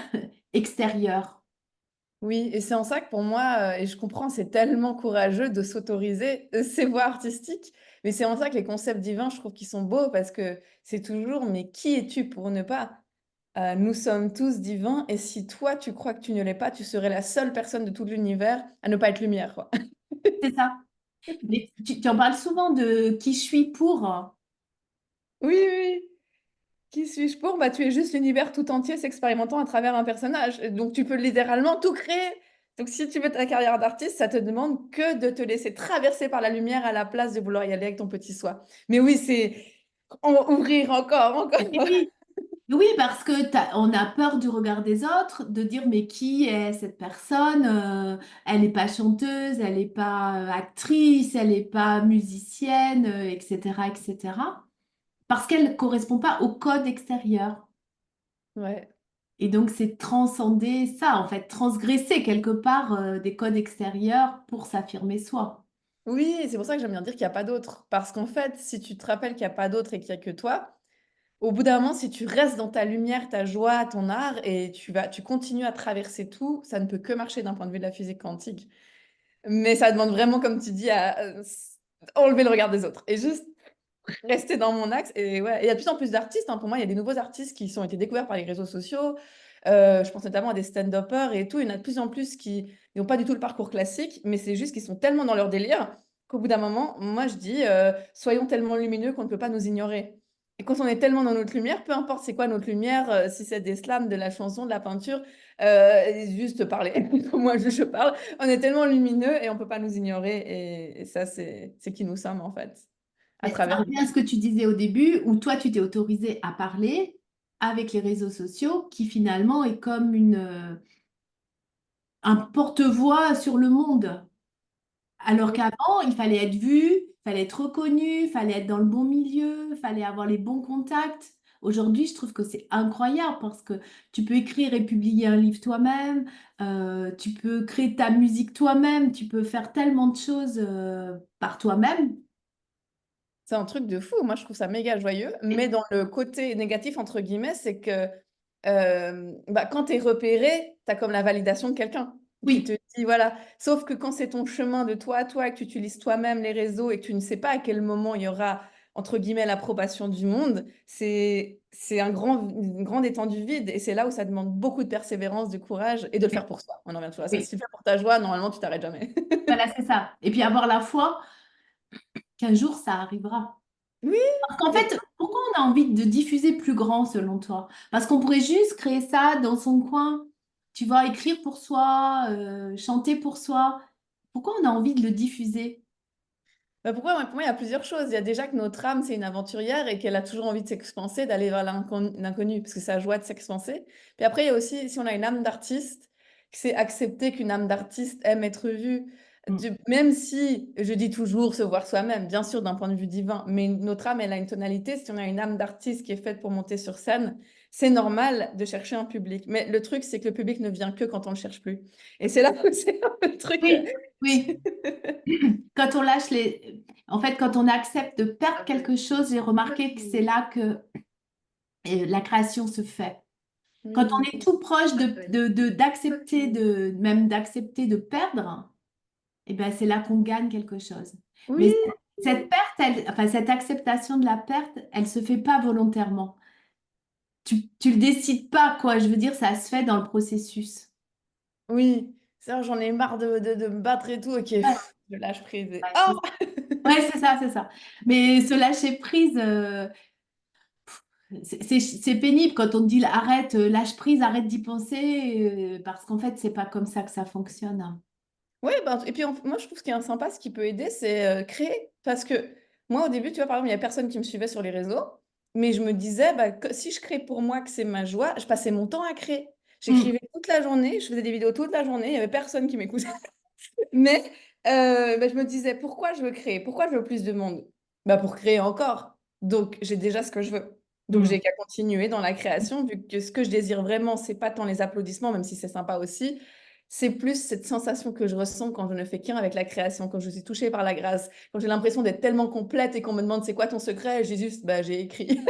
Speaker 3: extérieures.
Speaker 2: oui, et c'est en ça que pour moi, et je comprends, c'est tellement courageux de s'autoriser ces voies artistiques, mais c'est en ça que les concepts divins, je trouve qu'ils sont beaux parce que c'est toujours, mais qui es-tu pour ne pas? Nous sommes tous divins, et si toi tu crois que tu ne l'es pas, tu serais la seule personne de tout l'univers à ne pas être lumière, quoi.
Speaker 3: C'est ça. Mais tu en parles souvent de qui je suis pour.
Speaker 2: Oui, oui, oui. Qui suis-je pour? Bah, tu es juste l'univers tout entier s'expérimentant à travers un personnage. Donc, tu peux littéralement tout créer. Donc, si tu veux ta carrière d'artiste, ça te demande que de te laisser traverser par la lumière à la place de vouloir y aller avec ton petit soi. Mais oui, ouvrir encore,
Speaker 3: Et
Speaker 2: encore.
Speaker 3: oui, oui, parce que on a peur du regard des autres, de dire mais qui est cette personne? Elle n'est pas chanteuse, elle n'est pas actrice, elle n'est pas musicienne, etc., etc. Parce qu'elle ne correspond pas au code extérieur.
Speaker 2: Ouais.
Speaker 3: Et donc c'est transcender ça, en fait, transgresser quelque part des codes extérieurs pour s'affirmer soi.
Speaker 2: Oui, c'est pour ça que j'aime bien dire qu'il n'y a pas d'autre. Parce qu'en fait, si tu te rappelles qu'il n'y a pas d'autre et qu'il n'y a que toi, au bout d'un moment, si tu restes dans ta lumière, ta joie, ton art, et tu continues à traverser tout, ça ne peut que marcher d'un point de vue de la physique quantique. Mais ça demande vraiment, comme tu dis, à enlever le regard des autres et juste rester dans mon axe. Et ouais, il y a de plus en plus d'artistes. Hein. Pour moi, il y a des nouveaux artistes qui ont été découverts par les réseaux sociaux. Je pense notamment à des stand-uppers et tout. Il y en a de plus en plus qui n'ont pas du tout le parcours classique, mais c'est juste qu'ils sont tellement dans leur délire qu'au bout d'un moment, moi, je dis, soyons tellement lumineux qu'on ne peut pas nous ignorer. Et quand on est tellement dans notre lumière, peu importe c'est quoi notre lumière, si c'est des slams, de la chanson, de la peinture, juste parler. Moi, je parle. On est tellement lumineux et on ne peut pas nous ignorer. Et ça, c'est qui nous sommes, en fait, à
Speaker 3: Mais ça
Speaker 2: travers.
Speaker 3: revient à ce que tu disais au début, où toi, tu t'es autorisé à parler avec les réseaux sociaux, qui finalement est comme un porte-voix sur le monde. Alors qu'avant, il fallait être vu, il fallait être reconnu, il fallait être dans le bon milieu, il fallait avoir les bons contacts. Aujourd'hui, je trouve que c'est incroyable parce que tu peux écrire et publier un livre toi-même, tu peux créer ta musique toi-même, tu peux faire tellement de choses par toi-même.
Speaker 2: C'est un truc de fou. Moi, je trouve ça méga joyeux. Mais dans le côté négatif, entre guillemets, c'est que bah, quand tu es repéré, tu as comme la validation de quelqu'un qui te
Speaker 3: Oui,
Speaker 2: dit, voilà. Sauf que quand c'est ton chemin de toi à toi, et que tu utilises toi-même les réseaux et que tu ne sais pas à quel moment il y aura, entre guillemets, l'approbation du monde, c'est une grande étendue vide. Et c'est là où ça demande beaucoup de persévérance, de courage et de le faire pour soi. On en revient toujours à ça. Si
Speaker 3: oui,
Speaker 2: tu le fais pour ta joie, normalement, tu t'arrêtes jamais.
Speaker 3: voilà, c'est ça. Et puis avoir la foi qu'un jour ça arrivera.
Speaker 2: Oui,
Speaker 3: Parce qu'en
Speaker 2: et
Speaker 3: fait, pourquoi on a envie de diffuser plus grand selon toi? Parce qu'on pourrait juste créer ça dans son coin, tu vois, écrire pour soi, chanter pour soi. Pourquoi on a envie de le diffuser?
Speaker 2: Bah, pourquoi? Ouais, pour moi, il y a plusieurs choses. Il y a déjà que notre âme, c'est une aventurière et qu'elle a toujours envie de s'expanser, d'aller vers l'inconnu, parce que c'est la joie de s'expanser. Puis après, il y a aussi, si on a une âme d'artiste, c'est accepter qu'une âme d'artiste aime être vue.
Speaker 3: Mm.
Speaker 2: Même si, je dis toujours, se voir soi-même, bien sûr, d'un point de vue divin, mais notre âme, elle a une tonalité. Si on a une âme d'artiste qui est faite pour monter sur scène, c'est normal de chercher un public. Mais le truc, c'est que le public ne vient que quand on ne le cherche plus. Et c'est là où c'est un peu le truc.
Speaker 3: Oui, oui. Quand on lâche En fait, quand on accepte de perdre quelque chose, j'ai remarqué que c'est là que la création se fait. Quand on
Speaker 2: Hmm.
Speaker 3: est tout proche d'accepter même d'accepter de perdre, eh ben, c'est là qu'on gagne quelque chose. Mais
Speaker 2: Oui.
Speaker 3: cette perte, enfin, cette acceptation de la perte, elle se fait pas volontairement. Tu le décides pas, quoi. Je veux dire, ça se fait dans le processus.
Speaker 2: Oui, ça, j'en ai marre de me battre et tout. Ok,
Speaker 3: Ouais,
Speaker 2: je lâche prise.
Speaker 3: ouais,
Speaker 2: Oh!
Speaker 3: ouais, c'est ça, c'est ça. Mais se lâcher prise, c'est pénible quand on te dit arrête, lâche prise, arrête d'y penser, parce qu'en fait, c'est pas comme ça que ça fonctionne, hein.
Speaker 2: Ouais, ben, et puis moi, je trouve ce qui est sympa, ce qui peut aider, c'est créer. Parce que moi, au début, tu vois, par exemple, il n'y a personne qui me suivait sur les réseaux, mais je me disais, bah, que si je crée pour moi, que c'est ma joie, je passais mon temps à créer.
Speaker 3: Mm.
Speaker 2: J'écrivais toute la journée, je faisais des vidéos toute la journée, il n'y avait personne qui m'écoutait. Mais bah, je me disais, pourquoi je veux créer? Pourquoi je veux plus de monde? Bah, pour créer encore. Donc, j'ai déjà ce que je veux. Donc,
Speaker 3: Mm.
Speaker 2: j'ai qu'à continuer dans la création, vu que ce que je désire vraiment, c'est pas tant les applaudissements, même si c'est sympa aussi. C'est plus cette sensation que je ressens quand je ne fais qu'un avec la création, quand je suis touchée par la grâce, quand j'ai l'impression d'être tellement complète et qu'on me demande c'est quoi ton secret, j'ai juste, bah, j'ai écrit.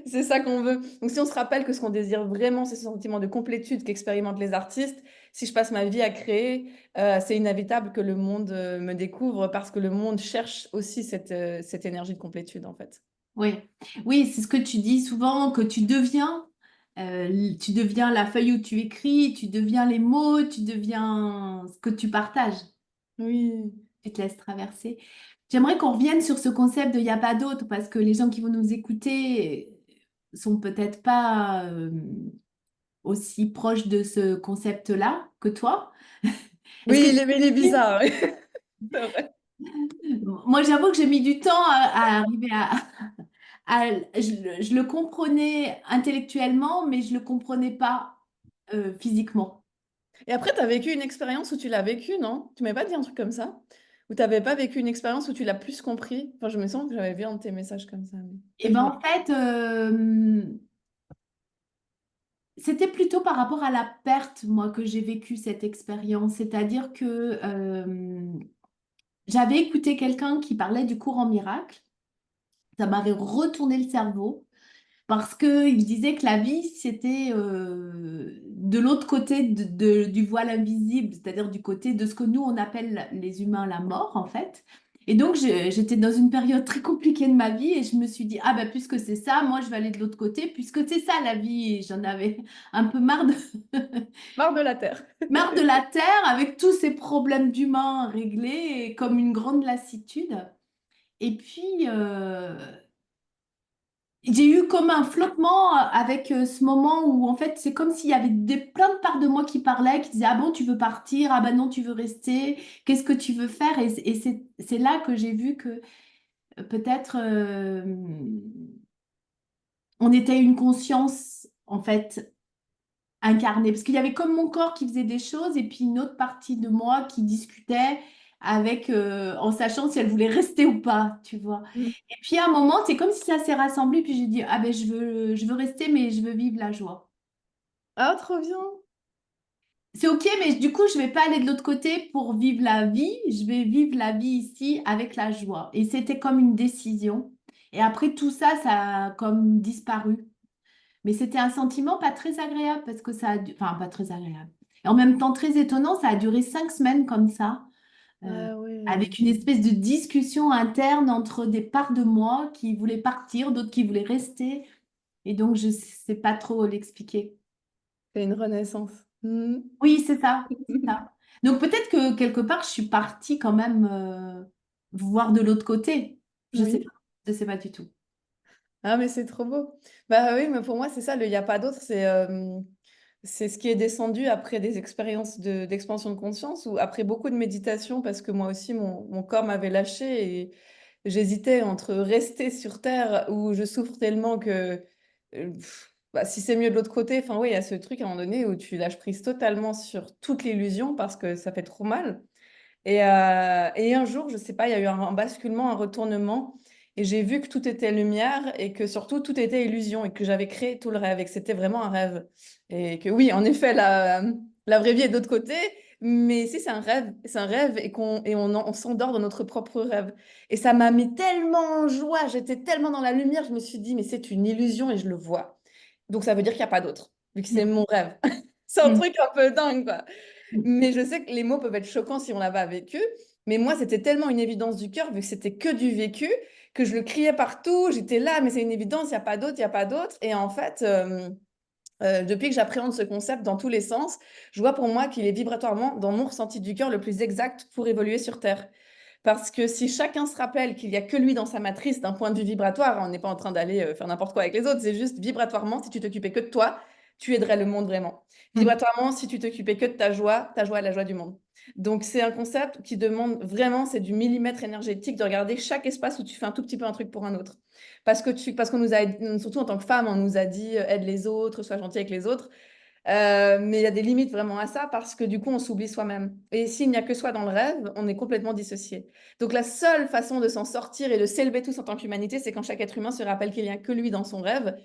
Speaker 2: C'est ça qu'on veut. Donc, si on se rappelle que ce qu'on désire vraiment, c'est ce sentiment de complétude qu'expérimentent les artistes, si je passe ma vie à créer, c'est inévitable que le monde me découvre parce que le monde cherche aussi cette énergie de complétude, en fait.
Speaker 3: Oui, oui, c'est ce que tu dis souvent, que tu deviens la feuille où tu écris, tu deviens les mots, tu deviens ce que tu partages,
Speaker 2: Oui.
Speaker 3: tu te laisses traverser. J'aimerais qu'on revienne sur ce concept de il n'y a pas d'autre, parce que les gens qui vont nous écouter sont peut-être pas aussi proches de ce concept-là que toi. Est-ce que
Speaker 2: Oui, il est bizarre. C'est vrai.
Speaker 3: moi, j'avoue que j'ai mis du temps à arriver je le comprenais intellectuellement, mais je le comprenais pas physiquement.
Speaker 2: Et après, tu as vécu une expérience où tu l'as vécu, non? Tu m'avais pas dit un truc comme ça? Ou tu n'avais pas vécu une expérience où tu l'as plus compris? Enfin, je me sens que j'avais vu un de tes messages comme ça. Mais
Speaker 3: Et
Speaker 2: peut-être que
Speaker 3: ben
Speaker 2: je me...
Speaker 3: en fait, c'était plutôt par rapport à la perte, moi, que j'ai vécu cette expérience. C'est-à-dire que j'avais écouté quelqu'un qui parlait du courant miracle. Ça m'avait retourné le cerveau. Parce qu'il disait que la vie, c'était de l'autre côté du voile invisible, c'est-à-dire du côté de ce que nous, on appelle les humains la mort, en fait. Et donc, j'étais dans une période très compliquée de ma vie et je me suis dit, ah ben, puisque c'est ça, moi, je vais aller de l'autre côté, puisque c'est ça la vie. Et j'en avais un peu marre
Speaker 2: Marre de la terre.
Speaker 3: marre de la Terre avec tous ces problèmes d'humains réglés et comme une grande lassitude. Et puis, j'ai eu comme un flottement avec ce moment où en fait c'est comme s'il y avait plein de parts de moi qui parlaient, qui disaient ah bon tu veux partir, ah ben non tu veux rester, qu'est-ce que tu veux faire? Et c'est là que j'ai vu que peut-être on était une conscience en fait incarnée. Parce qu'il y avait comme mon corps qui faisait des choses et puis une autre partie de moi qui discutait avec, en sachant si elle voulait rester ou pas, tu vois.
Speaker 2: Mm.
Speaker 3: Et puis à un moment, c'est comme si ça s'est rassemblé, puis j'ai dit, ah ben je veux rester, mais je veux vivre la joie.
Speaker 2: Ah, trop bien.
Speaker 3: C'est ok, mais du coup, je vais pas aller de l'autre côté pour vivre la vie, je vais vivre la vie ici avec la joie. Et c'était comme une décision. Et après tout ça, ça a comme disparu. Mais c'était un sentiment pas très agréable parce que enfin, pas très agréable. Et en même temps, très étonnant, ça a duré 5 semaines comme ça, euh,
Speaker 2: Ah ouais.
Speaker 3: avec une espèce de discussion interne entre des parts de moi qui voulaient partir, d'autres qui voulaient rester. Et donc, je sais pas trop l'expliquer.
Speaker 2: C'est une renaissance. Mm.
Speaker 3: Oui, c'est ça, c'est ça. Donc, peut-être que quelque part, je suis partie quand même voir de l'autre côté. Je sais
Speaker 2: Oui.
Speaker 3: pas. Je sais pas du tout.
Speaker 2: Ah, mais c'est trop beau. Bah oui, mais pour moi, c'est ça, le y a pas d'autre, c'est C'est ce qui est descendu après des expériences d'expansion de conscience ou après beaucoup de méditation parce que moi aussi, mon corps m'avait lâché et j'hésitais entre rester sur Terre où je souffre tellement que bah, si c'est mieux de l'autre côté, enfin oui, il y a ce truc à un moment donné où tu lâches prise totalement sur toute l'illusion parce que ça fait trop mal. Et un jour, je sais pas, il y a eu un basculement, un retournement, et j'ai vu que tout était lumière et que surtout tout était illusion et que j'avais créé tout le rêve et que c'était vraiment un rêve. Et que oui, en effet, la vraie vie est de l'autre côté, mais si c'est un rêve on s'endort dans notre propre rêve. Et ça m'a mis tellement en joie, j'étais tellement dans la lumière, je me suis dit, mais c'est une illusion et je le vois. Donc ça veut dire qu'il n'y a pas d'autre, vu que c'est mon rêve. C'est un
Speaker 3: Mm.
Speaker 2: truc un peu dingue, quoi. Mais je sais que les mots peuvent être choquants si on l'a pas vécu. Mais moi, c'était tellement une évidence du cœur, vu que c'était que du vécu, que je le criais partout. J'étais là, mais c'est une évidence, il n'y a pas d'autre, il n'y a pas d'autre. Et en fait, depuis que j'appréhende ce concept dans tous les sens, je vois pour moi qu'il est vibratoirement, dans mon ressenti du cœur, le plus exact pour évoluer sur Terre. Parce que si chacun se rappelle qu'il n'y a que lui dans sa matrice d'un point de vue vibratoire, on n'est pas en train d'aller faire n'importe quoi avec les autres, c'est juste vibratoirement, si tu t'occupais que de toi, tu aiderais le monde vraiment.
Speaker 3: Mm.
Speaker 2: Vibratoirement, si tu t'occupais que de ta joie est la joie du monde. Donc c'est un concept qui demande vraiment, c'est du millimètre énergétique, de regarder chaque espace où tu fais un tout petit peu un truc pour un autre. Parce qu'on nous a, surtout en tant que femme, on nous a dit aide les autres, sois gentil avec les autres. Mais il y a des limites vraiment à ça parce que du coup, on s'oublie soi-même. Et s'il n'y a que soi dans le rêve, on est complètement dissocié. Donc la seule façon de s'en sortir et de s'élever tous en tant qu'humanité, c'est quand chaque être humain se rappelle qu'il n'y a que lui dans son rêve.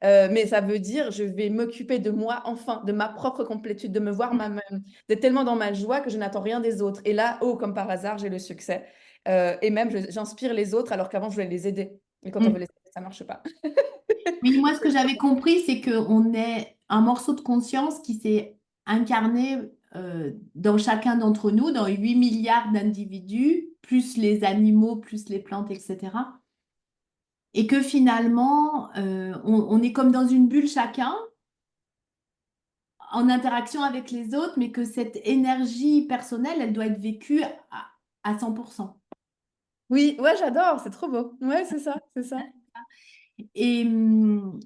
Speaker 2: Mais ça veut dire, je vais m'occuper de moi, enfin, de ma propre complétude, de me voir moi-même, d'être tellement dans ma joie que je n'attends rien des autres. Et là, oh, comme par hasard, j'ai le succès. Et même, j'inspire les autres alors qu'avant, je voulais les aider. Et quand on veut
Speaker 3: Mm.
Speaker 2: les aider, ça ne marche pas.
Speaker 3: Oui, moi, ce que j'avais compris, c'est qu'on est un morceau de conscience qui s'est incarné dans chacun d'entre nous, dans 8 milliards d'individus, plus les animaux, plus les plantes, etc. Et que finalement, on est comme dans une bulle chacun, en interaction avec les autres, mais que cette énergie personnelle, elle doit être vécue à 100%.
Speaker 2: Oui, ouais, j'adore, c'est trop beau. Ouais, c'est ça, c'est ça.
Speaker 3: Et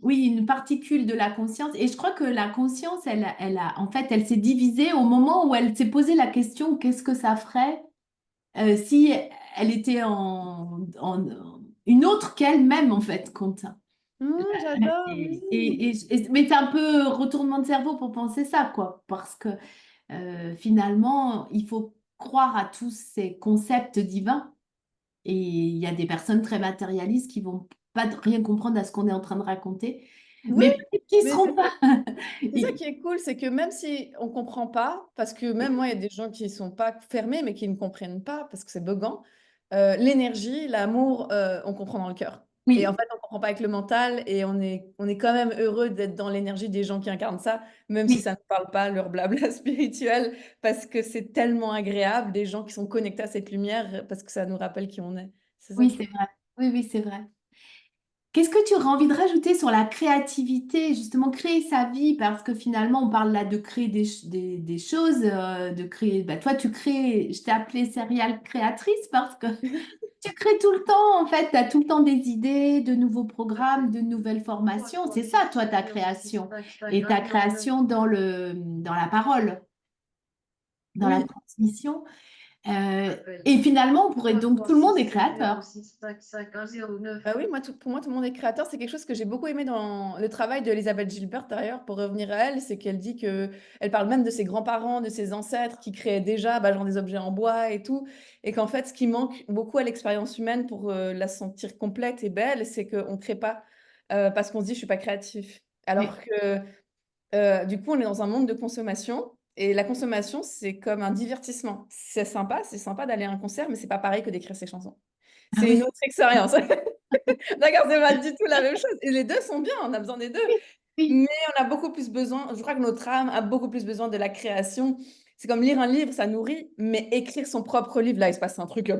Speaker 3: oui, une particule de la conscience. Et je crois que la conscience, en fait, elle s'est divisée au moment où elle s'est posé la question, qu'est-ce que ça ferait si elle était une autre qu'elle-même, en fait, compte.
Speaker 2: J'adore, oui.
Speaker 3: Mais c'est un peu retournement de cerveau pour penser ça, quoi. Parce que finalement, il faut croire à tous ces concepts divins. Et il y a des personnes très matérialistes qui vont pas rien comprendre à ce qu'on est en train de raconter,
Speaker 2: Oui,
Speaker 3: mais peut-être qu'ils
Speaker 2: mais
Speaker 3: seront pas.
Speaker 2: c'est ça qui est cool, c'est que même si on comprend pas, parce que même moi, il y a des gens qui sont pas fermés, mais qui ne comprennent pas, parce que c'est buggant, l'énergie, l'amour, on comprend dans le cœur. Et en
Speaker 3: Oui,
Speaker 2: fait, on comprend pas avec le mental, et on est quand même heureux d'être dans l'énergie des gens qui incarnent ça, même si
Speaker 3: oui,
Speaker 2: ça ne parle pas leur blabla spirituel, parce que c'est tellement agréable, des gens qui sont connectés à cette lumière, parce que ça nous rappelle qui on est. C'est ça
Speaker 3: oui,
Speaker 2: qui
Speaker 3: c'est
Speaker 2: est
Speaker 3: vrai. Oui, oui, c'est vrai. Qu'est-ce que tu aurais envie de rajouter sur la créativité, justement créer sa vie, parce que finalement on parle là de créer des choses, de créer, bah, toi tu crées, je t'ai appelée serial créatrice parce que tu crées tout le temps, en fait, tu as tout le temps des idées, de nouveaux programmes, de nouvelles formations, c'est ça toi ta création, et ta création dans la parole, dans la
Speaker 2: Oui.
Speaker 3: transmission. Et finalement, on pourrait donc, tout le monde est créateur.
Speaker 2: Bah oui, pour moi, tout le monde est créateur. C'est quelque chose que j'ai beaucoup aimé dans le travail d'Elisabeth Gilbert, d'ailleurs, pour revenir à elle, c'est qu'elle dit que elle parle même de ses grands-parents, de ses ancêtres qui créaient déjà bah, genre des objets en bois et tout. Et qu'en fait, ce qui manque beaucoup à l'expérience humaine pour la sentir complète et belle, c'est qu'on ne crée pas parce qu'on se dit, je suis pas créatif. Alors
Speaker 3: Oui.
Speaker 2: que du coup, on est dans un monde de consommation. Et la consommation, c'est comme un divertissement. C'est sympa d'aller à un concert, mais c'est pas pareil que d'écrire ses chansons.
Speaker 3: Ah
Speaker 2: C'est une
Speaker 3: oui,
Speaker 2: autre expérience. D'accord, c'est pas du tout la même chose. Et les deux sont bien, on a besoin des deux.
Speaker 3: oui, oui.
Speaker 2: Mais on a beaucoup plus besoin, je crois que notre âme a beaucoup plus besoin de la création. C'est comme lire un livre, ça nourrit, mais écrire son propre livre, là, il se passe un truc.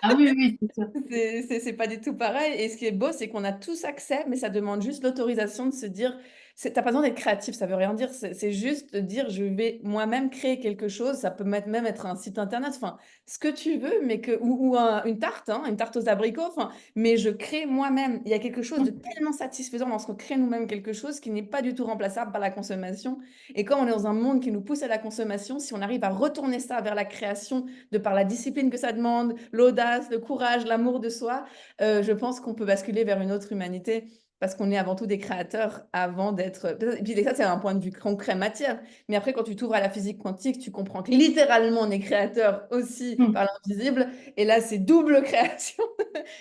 Speaker 3: Ah oui, oui, c'est sûr.
Speaker 2: C'est pas du tout pareil. Et ce qui est beau, c'est qu'on a tous accès, mais ça demande juste l'autorisation de se dire, T'as pas besoin d'être créatif, ça veut rien dire. C'est juste de dire, je vais moi-même créer quelque chose. Ça peut même être un site internet, enfin, ce que tu veux, mais une tarte, hein, une tarte aux abricots, enfin, mais je crée moi-même. Il y a quelque chose de tellement satisfaisant lorsqu'on crée nous-mêmes quelque chose qui n'est pas du tout remplaçable par la consommation. Et comme on est dans un monde qui nous pousse à la consommation, si on arrive à retourner ça vers la création, de par la discipline que ça demande, l'audace, le courage, l'amour de soi, je pense qu'on peut basculer vers une autre humanité parce qu'on est avant tout des créateurs avant d'être... Et puis ça, c'est un point de vue concret matière. Mais après, quand tu t'ouvres à la physique quantique, tu comprends que littéralement, on est créateur aussi
Speaker 3: Mm.
Speaker 2: par l'invisible. Et là, c'est double création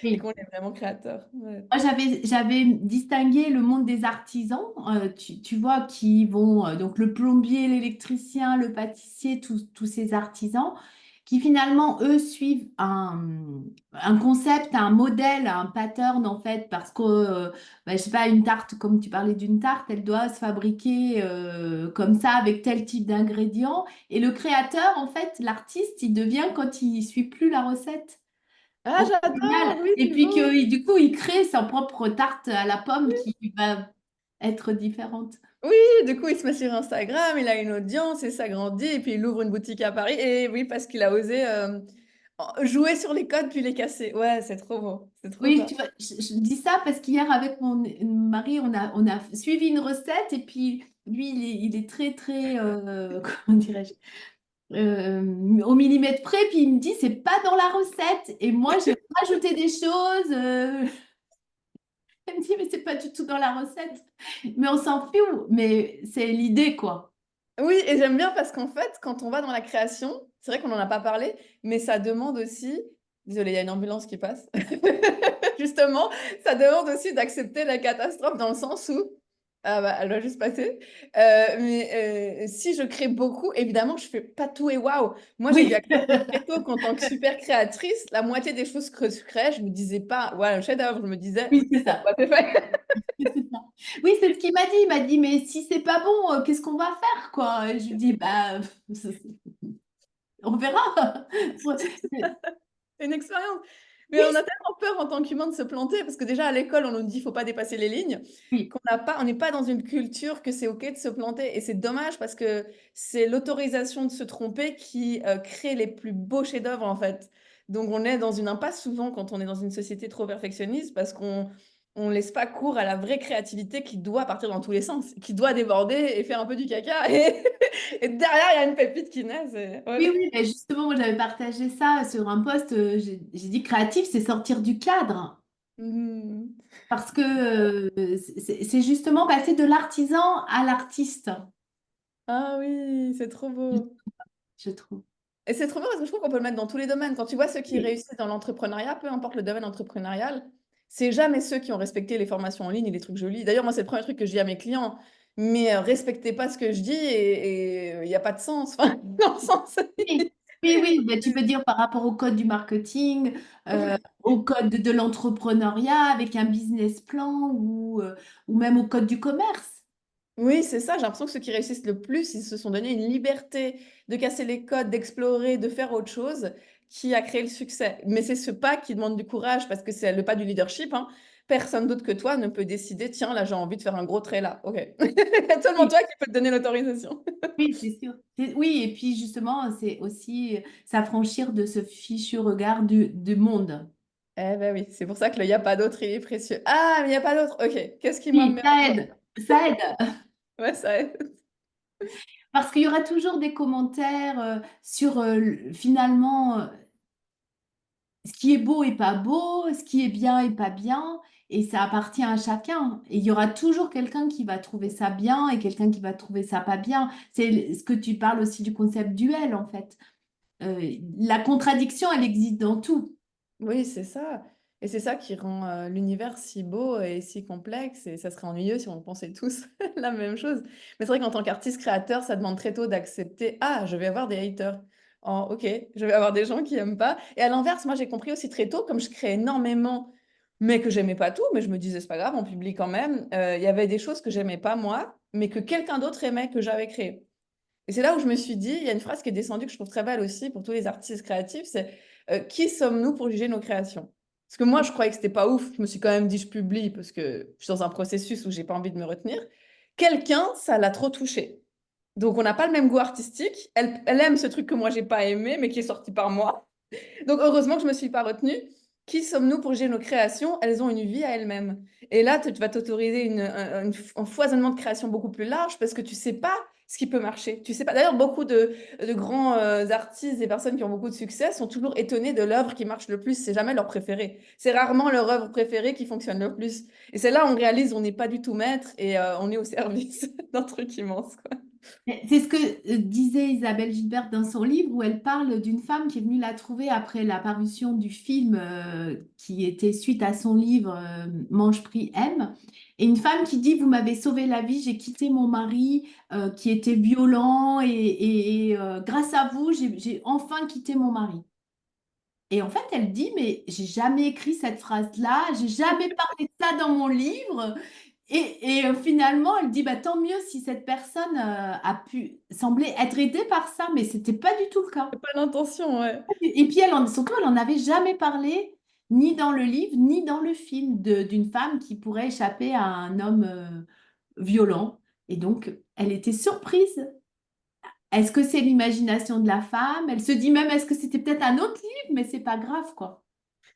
Speaker 2: et
Speaker 3: Oui.
Speaker 2: qu'on est vraiment créateur. Ouais.
Speaker 3: Moi, j'avais distingué le monde des artisans, tu vois, qui vont, donc le plombier, l'électricien, le pâtissier, tous ces artisans, qui finalement, eux, suivent un concept, un modèle, un pattern, en fait, parce que, je sais pas, une tarte, comme tu parlais d'une tarte, elle doit se fabriquer comme ça, avec tel type d'ingrédients. Et le créateur, en fait, l'artiste, il devient quand il suit plus la recette
Speaker 2: Ah,
Speaker 3: au
Speaker 2: j'adore!
Speaker 3: final.
Speaker 2: Oui,
Speaker 3: Et
Speaker 2: c'est
Speaker 3: puis
Speaker 2: beau!
Speaker 3: que du coup, il crée sa propre tarte à la pomme qui va être différente.
Speaker 2: Oui, du coup, il se met sur Instagram, il a une audience et ça grandit. Et puis, il ouvre une boutique à Paris. Et oui, parce qu'il a osé jouer sur les codes puis les casser. Ouais, c'est trop beau. C'est trop
Speaker 3: Oui,
Speaker 2: ça.
Speaker 3: tu vois, je dis ça parce qu'hier, avec mon mari, on a suivi une recette et puis lui, il est très, très, comment dirais-je, au millimètre près. Puis il me dit, c'est pas dans la recette. Et moi, j'ai rajouté des choses. Elle me dit, mais c'est pas du tout dans la recette. Mais on s'en fout. Mais c'est l'idée, quoi.
Speaker 2: Oui, et j'aime bien parce qu'en fait, quand on va dans la création, c'est vrai qu'on n'en a pas parlé, mais ça demande aussi, désolée, il y a une ambulance qui passe, justement, ça demande aussi d'accepter la catastrophe dans le sens où, ah bah, elle va juste passer, mais si je crée beaucoup, évidemment, je fais pas tout et waouh. Moi, j'ai dû
Speaker 3: Oui.
Speaker 2: accepter très tôt qu'en tant que super créatrice, la moitié des choses que je crée, je me disais pas, ouais, un chef-d'œuvre, je me disais,
Speaker 3: Oui, c'est ça.
Speaker 2: what the fuck.
Speaker 3: C'est ça. Oui, c'est ce qu'il m'a dit. Il m'a dit, mais si c'est pas bon, qu'est-ce qu'on va faire, quoi? Et je lui dis, bah, on verra.
Speaker 2: Une expérience. Mais
Speaker 3: Oui,
Speaker 2: on a tellement peur en tant qu'humain de se planter parce que déjà à l'école, on nous dit qu'il ne faut pas dépasser les lignes,
Speaker 3: oui,
Speaker 2: on n'est pas dans une culture que c'est OK de se planter. Et c'est dommage parce que c'est l'autorisation de se tromper qui crée les plus beaux chefs-d'œuvre en fait. Donc on est dans une impasse souvent quand on est dans une société trop perfectionniste parce qu'on on laisse pas cours à la vraie créativité qui doit partir dans tous les sens, qui doit déborder et faire un peu du caca. Et derrière, il y a une pépite qui naît.
Speaker 3: oui,
Speaker 2: Ouais.
Speaker 3: oui. Mais justement, moi, j'avais partagé ça sur un post. J'ai dit, créatif, c'est sortir du cadre.
Speaker 2: Mhm.
Speaker 3: Parce que c'est justement passer de l'artisan à l'artiste,
Speaker 2: Ah oui, c'est trop beau.
Speaker 3: je trouve.
Speaker 2: Et c'est trop bien parce que je trouve qu'on peut le mettre dans tous les domaines. Quand tu vois ceux qui
Speaker 3: Oui,
Speaker 2: réussissent dans l'entrepreneuriat, peu importe le domaine entrepreneurial, c'est jamais ceux qui ont respecté les formations en ligne et les trucs jolis. D'ailleurs, moi, c'est le premier truc que je dis à mes clients. Mais respectez pas ce que je dis et il n'y a pas de sens. Enfin, dans le sens.
Speaker 3: oui, oui, oui. Ben, tu veux dire par rapport au code du marketing, euh, au code de l'entrepreneuriat avec un business plan ou même au code du commerce.
Speaker 2: Oui, c'est ça. J'ai l'impression que ceux qui réussissent le plus, ils se sont donné une liberté de casser les codes, d'explorer, de faire autre chose qui a créé le succès. Mais c'est ce pas qui demande du courage parce que c'est le pas du leadership, hein. Personne d'autre que toi ne peut décider, tiens, là, j'ai envie de faire un gros trait là. OK. Il y a seulement
Speaker 3: Oui,
Speaker 2: toi qui peux te donner l'autorisation.
Speaker 3: oui, c'est sûr. Oui, et puis justement, c'est aussi s'affranchir de ce fichu regard du monde.
Speaker 2: Eh ben oui, c'est pour ça que le il n'y a pas d'autre, il est précieux. Ah, mais il n'y a pas d'autre. OK. Qu'est-ce qui, moi, me
Speaker 3: Oui,
Speaker 2: met
Speaker 3: ça
Speaker 2: en joie?
Speaker 3: aide. Ça aide.
Speaker 2: Ouais, ça aide.
Speaker 3: Parce qu'il y aura toujours des commentaires sur finalement ce qui est beau et pas beau, ce qui est bien et pas bien, et ça appartient à chacun. Et il y aura toujours quelqu'un qui va trouver ça bien et quelqu'un qui va trouver ça pas bien. C'est ce que tu parles aussi du concept duel, en fait. La contradiction, elle existe dans tout.
Speaker 2: Oui, c'est ça. Et c'est ça qui rend l'univers si beau et si complexe. Et ça serait ennuyeux si on pensait tous la même chose. Mais c'est vrai qu'en tant qu'artiste créateur, ça demande très tôt d'accepter, ah, je vais avoir des haters. Oh, ok, je vais avoir des gens qui aiment pas. Et à l'inverse, moi, j'ai compris aussi très tôt, comme je crée énormément, mais que j'aimais pas tout, mais je me disais, c'est pas grave, on publie quand même. Il y avait des choses que j'aimais pas moi, mais que quelqu'un d'autre aimait, que j'avais créé. Et c'est là où je me suis dit, il y a une phrase qui est descendue que je trouve très belle aussi pour tous les artistes créatifs, c'est qui sommes-nous pour juger nos créations? Parce que moi, je croyais que c'était pas ouf. Je me suis quand même dit, je publie parce que je suis dans un processus où j'ai pas envie de me retenir. Quelqu'un, ça l'a trop touchée. Donc, on n'a pas le même goût artistique. Elle aime ce truc que moi, j'ai pas aimé, mais qui est sorti par moi. Donc, heureusement que je me suis pas retenue. Qui sommes-nous pour juger nos créations? Elles ont une vie à elles-mêmes. Et là, tu vas t'autoriser un foisonnement de création beaucoup plus large parce que tu sais pas ce qui peut marcher. Tu sais pas. D'ailleurs, beaucoup de grands artistes et personnes qui ont beaucoup de succès sont toujours étonnés de l'œuvre qui marche le plus. C'est jamais leur préféré. C'est rarement leur œuvre préférée qui fonctionne le plus. Et c'est là où on réalise on n'est pas du tout maître et on est au service d'un truc immense, quoi.
Speaker 3: C'est ce que disait Isabelle Gilbert dans son livre où elle parle d'une femme qui est venue la trouver après la parution du film qui était suite à son livre Mange, prie, aime. Et une femme qui dit, vous m'avez sauvé la vie, j'ai quitté mon mari qui était violent et grâce à vous, j'ai enfin quitté mon mari. Et en fait, elle dit, mais j'ai jamais écrit cette phrase-là, j'ai jamais parlé de ça dans mon livre. Finalement, elle dit, bah, tant mieux si cette personne a pu sembler être aidée par ça, mais c'était pas du tout le cas.
Speaker 2: C'est pas l'intention, ouais.
Speaker 3: Et puis, surtout, elle en avait jamais parlé, ni dans le livre, ni dans le film, d'une femme qui pourrait échapper à un homme violent. Et donc, elle était surprise. Est-ce que c'est l'imagination de la femme? Elle se dit même, est-ce que c'était peut-être un autre livre? Mais c'est pas grave, quoi.